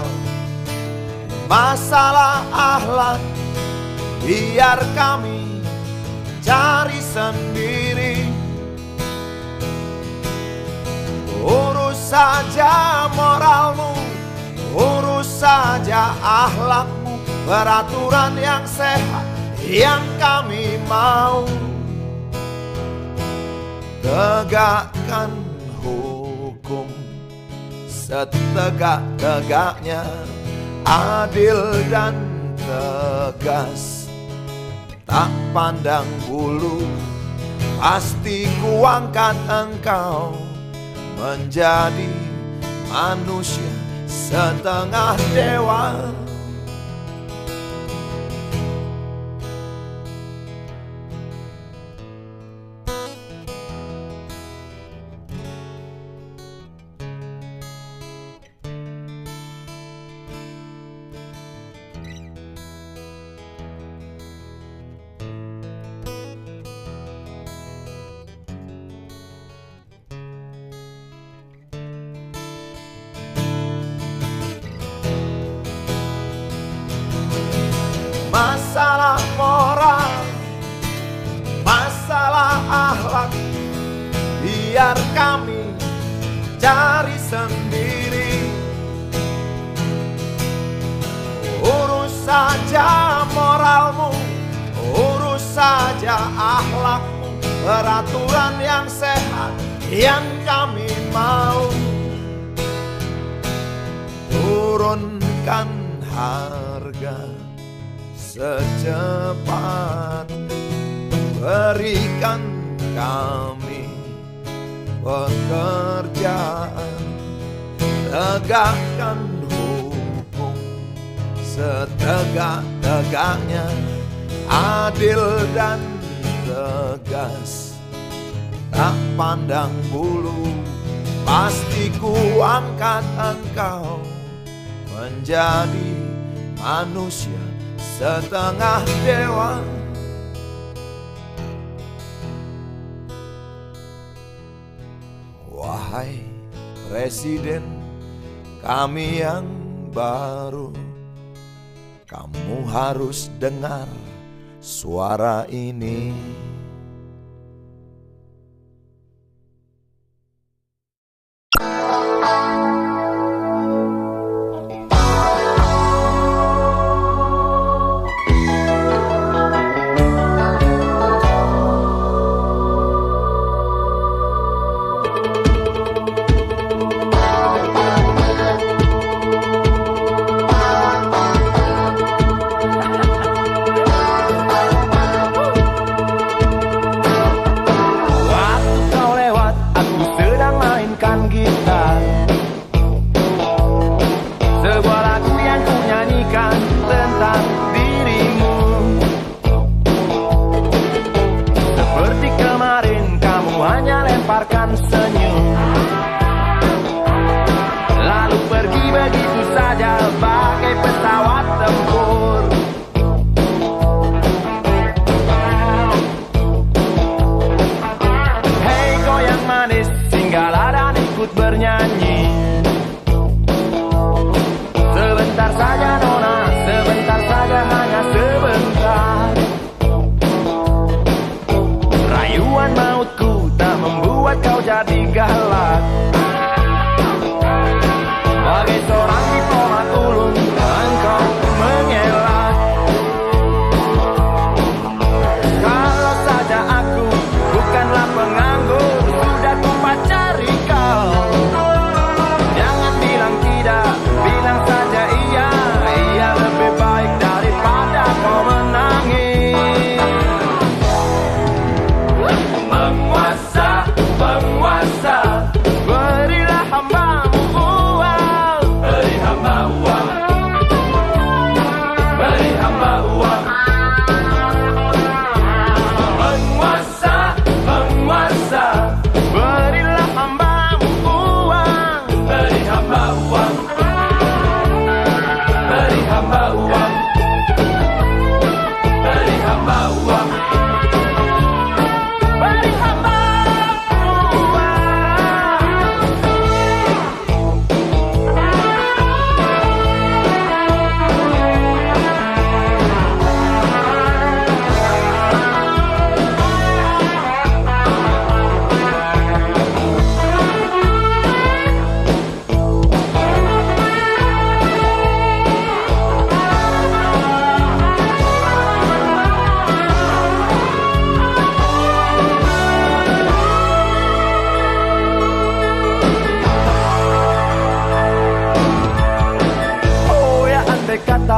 Speaker 7: masalah akhlak, biar kami cari sendiri. Urus saja moralmu, urus saja akhlakmu, peraturan yang sehat yang kami mau. Tegakkan hukum setegak-tegaknya, adil dan tegas, tak pandang bulu. Pasti ku angkat engkau menjadi manusia setengah dewa. Masalah moral, masalah akhlak, biar kami cari sendiri. Urus saja moralmu, urus saja akhlakmu, peraturan yang sehat yang kami mau. Turunkan harga secepat, berikan kami pekerjaan. Tegakkan hukum setegak-tegaknya, adil dan tegas, tak pandang bulu. Pasti ku angkat engkau menjadi manusia setengah dewa. Wahai Presiden kami yang baru, kamu harus dengar suara ini.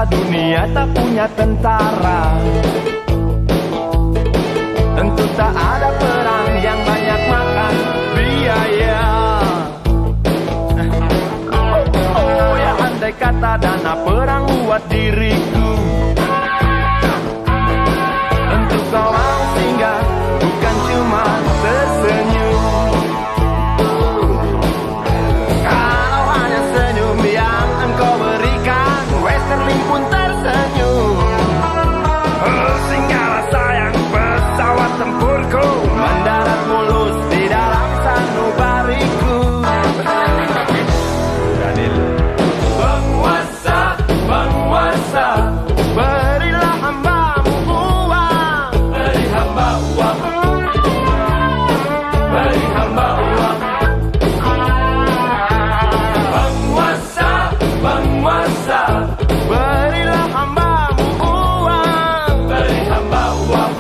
Speaker 8: Jika dunia tak punya tentara, tentu tak ada perang yang banyak makan biaya. Oh ya, andai kata dana perang buat diriku, tentu kau mau singgah, bukan cuma tersenyum. Kalau hanya senyum yang engkau berikan, Westerling pun tersenyum. Singgahlah sayang, pesawat tempurku mendarat mulus di dalam sanubariku. Penguasa, penguasa, berilah hambamu uang. Beri hamba uang. Beri hamba uang. Penguasa, penguasa, berilah hambamu uang. Beri hamba uang.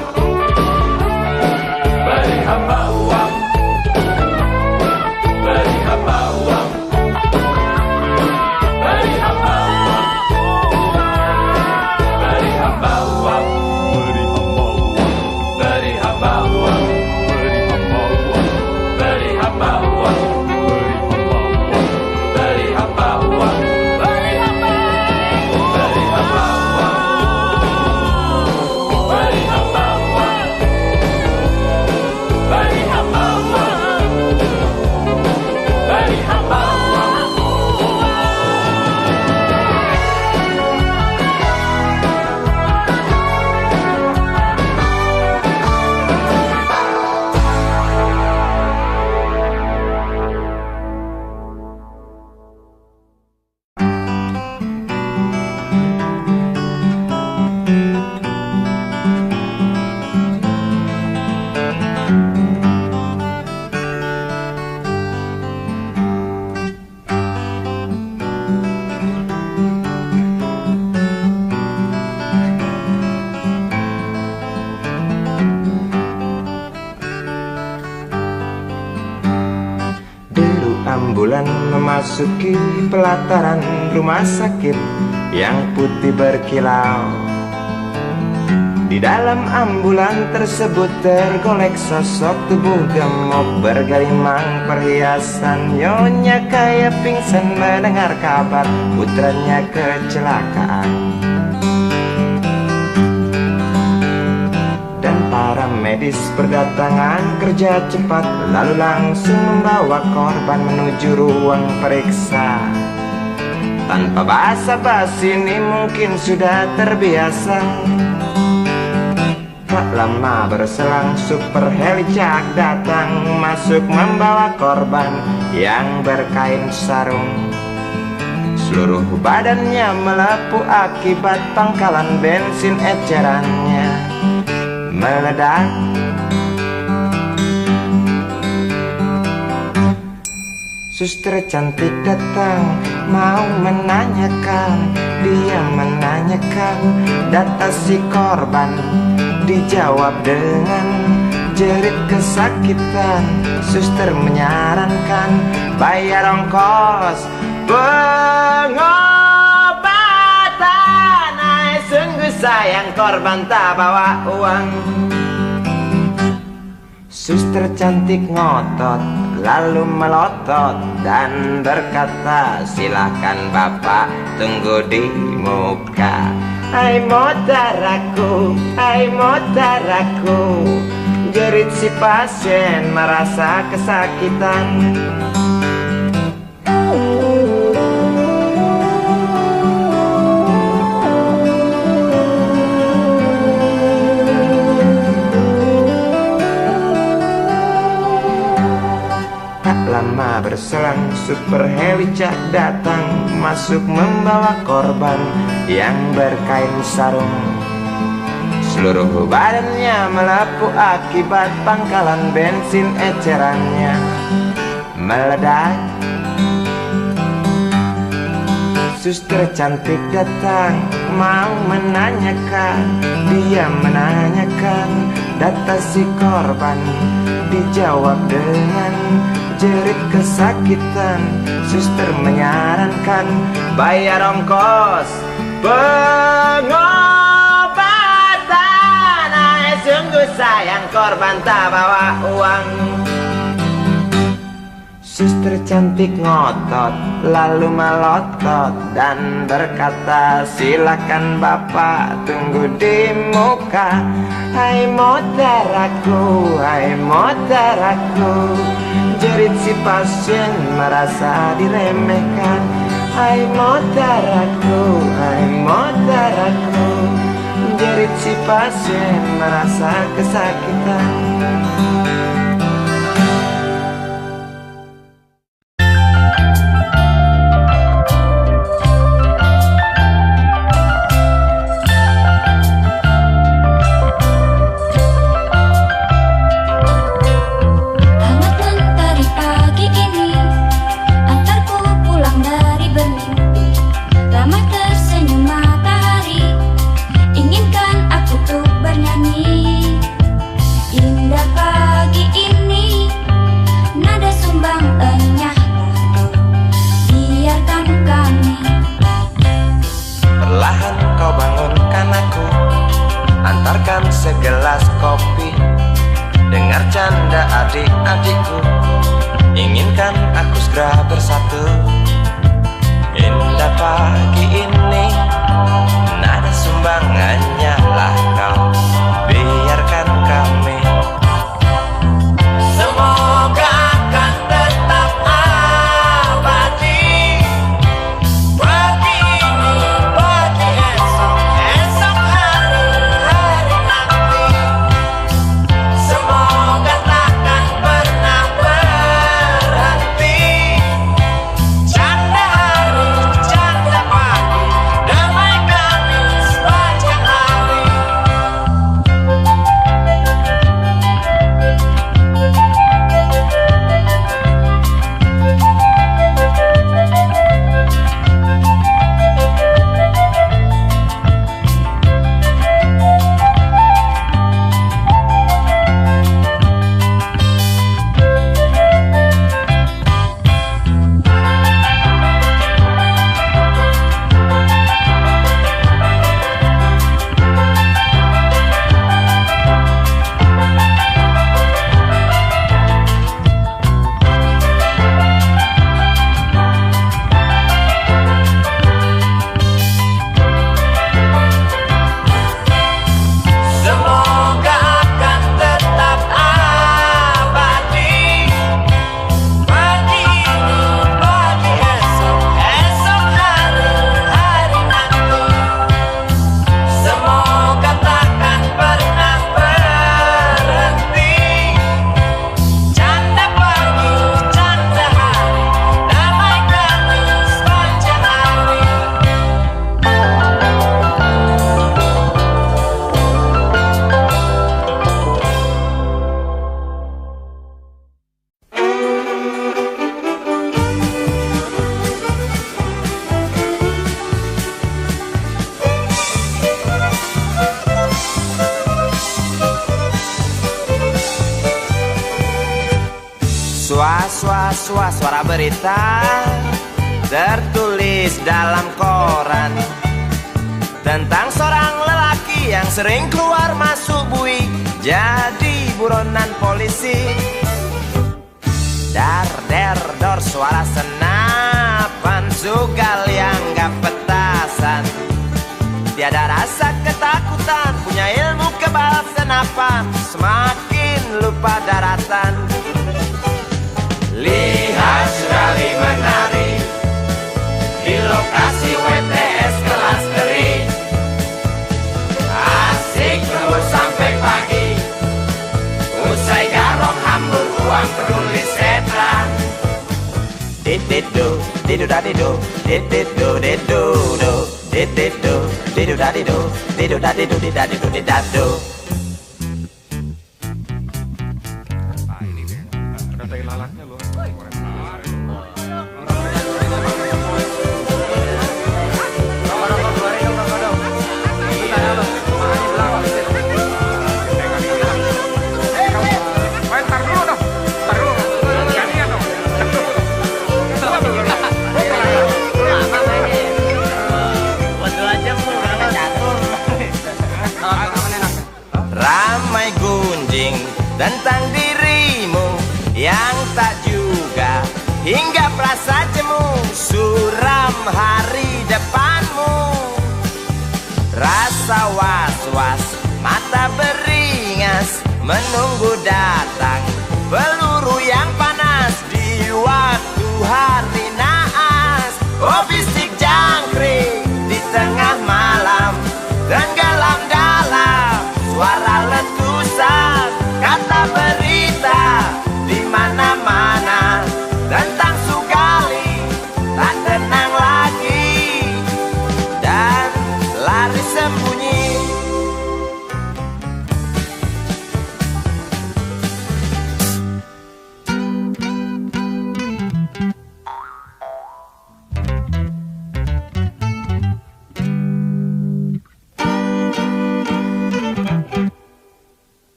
Speaker 8: Beri hamba uang. Beri hamba uang. Beri hamba uang. Beri hamba uang. Beri hamba uang. Beri hamba uang. Beri hamba uang. Beri hamba uang. Beri hamba uang. Beri hamba uang. Beri hamba uang. Beri hamba uang.
Speaker 1: Dulu ambulan memasuki pelataran rumah sakit yang putih berkilau. Di dalam ambulan tersebut tergolek sosok tubuh gemuk bergelimang perhiasan. Nyonya kaya pingsan mendengar kabar putranya kecelakaan. Dan para medis berdatangan kerja cepat, lalu langsung membawa korban menuju ruang periksa. Tanpa basa-basi ini mungkin sudah terbiasa. Tak lama berselang super helicak datang, masuk membawa korban yang berkain sarung. Seluruh badannya melepuh akibat pangkalan bensin ecerannya meledak. Suster cantik datang mau menanyakan, dia menanyakan data si korban. Dijawab dengan jerit kesakitan. Suster menyarankan bayar ongkos pengobatan. Sungguh sayang korban tak bawa uang. Suster cantik ngotot lalu melotot dan berkata, silakan bapak tunggu di muka. Hai motaraku, hai motaraku, jerit si pasien merasa kesakitan. Lama berselang super helicak datang, masuk membawa korban yang berkain sarung. Seluruh badannya melepuh akibat pangkalan bensin ecerannya meledak. Suster cantik datang mau menanyakan, dia menanyakan data si korban. Dijawab dengan jerit kesakitan. Suster menyarankan bayar ongkos Pengobatan, sungguh sayang korban tak bawa uang. Suster cantik ngotot, lalu melotot dan berkata, silakan bapak tunggu di muka. Hai moteraku, hai moteraku, jerit si pasien merasa diremehkan. Hai moteraku, hai moteraku, jerit si pasien merasa kesakitan. Segelas kopi, dengar canda adik-adikku, inginkan aku segera bersatu. Indah pagi ini, nada sumbangannya lah kau, biarkan kami. Semoga akan tetap abadi. Pagi ini, pagi esok, esok hari, hari nanti. Semoga takkan pernah berhenti. Canda hari, canda pagi, damai kami sepanjang hari. Semoga akan tetap abadi. Pagi ini, pagi esok, esok hari, hari nanti. Semoga takkan pernah berhenti. Canda pagi, canda hari, damai kami sepanjang hari. Suara berita tertulis dalam koran tentang seorang lelaki yang sering keluar masuk bui jadi buronan polisi. Dar der dor suara senapan, sugal yang gak petasan, tiada rasa ketakutan, punya ilmu kebal senapan, semakin lupa daratan. Lihat sekali menari di lokasi WTS kelas teri. Asik terus sampai pagi, usai garong hambur uang peduli setan. Dididu, didu dadidu, dididu didu do, dididu, didu dadidu, didu dadidu didadidu didadu.
Speaker 2: Foto aja
Speaker 1: tentang dirimu yang tak juga, hingga perasa jemu suram hari depanmu. Rasa was-was, mata beringas, menunggu datang peluru yang panas di waktu hari naas. Oh bisik jangkrik di tengah malam, tenggelam dalam suara letusan. Kata berita di mana-mana tentang Sugali tak tenang lagi dan lari sembunyi.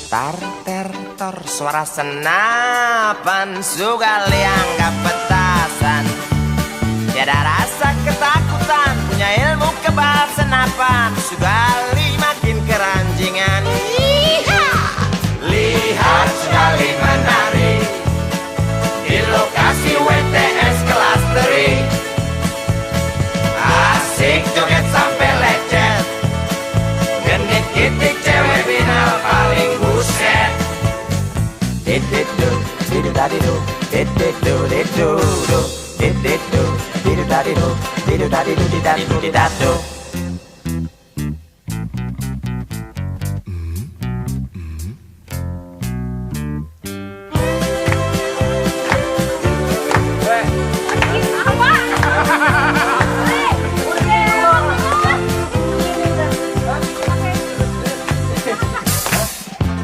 Speaker 1: Tar-ter-tor suara senapan Sugali anggap petasan. Tiada rasa ketakutan, punya ilmu kebal senapan. Sugali makin keranjingan. Lihat Sugali menari di lokasi WTS kelas teri. Asik joget sampai lecet, genit kitik cewek final paling buset. Dididu, dididadidu, dididu, didudu, dididu, dididadidu, dididadidu, didadidu, didadu.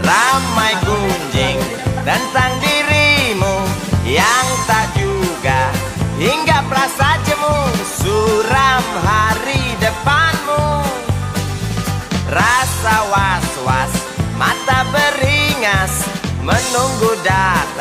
Speaker 1: Ramai gunjing tentang dirimu yang tak juga, hingga perasa jemu suram hari depanmu. Rasa was-was, mata beringas, menunggu datang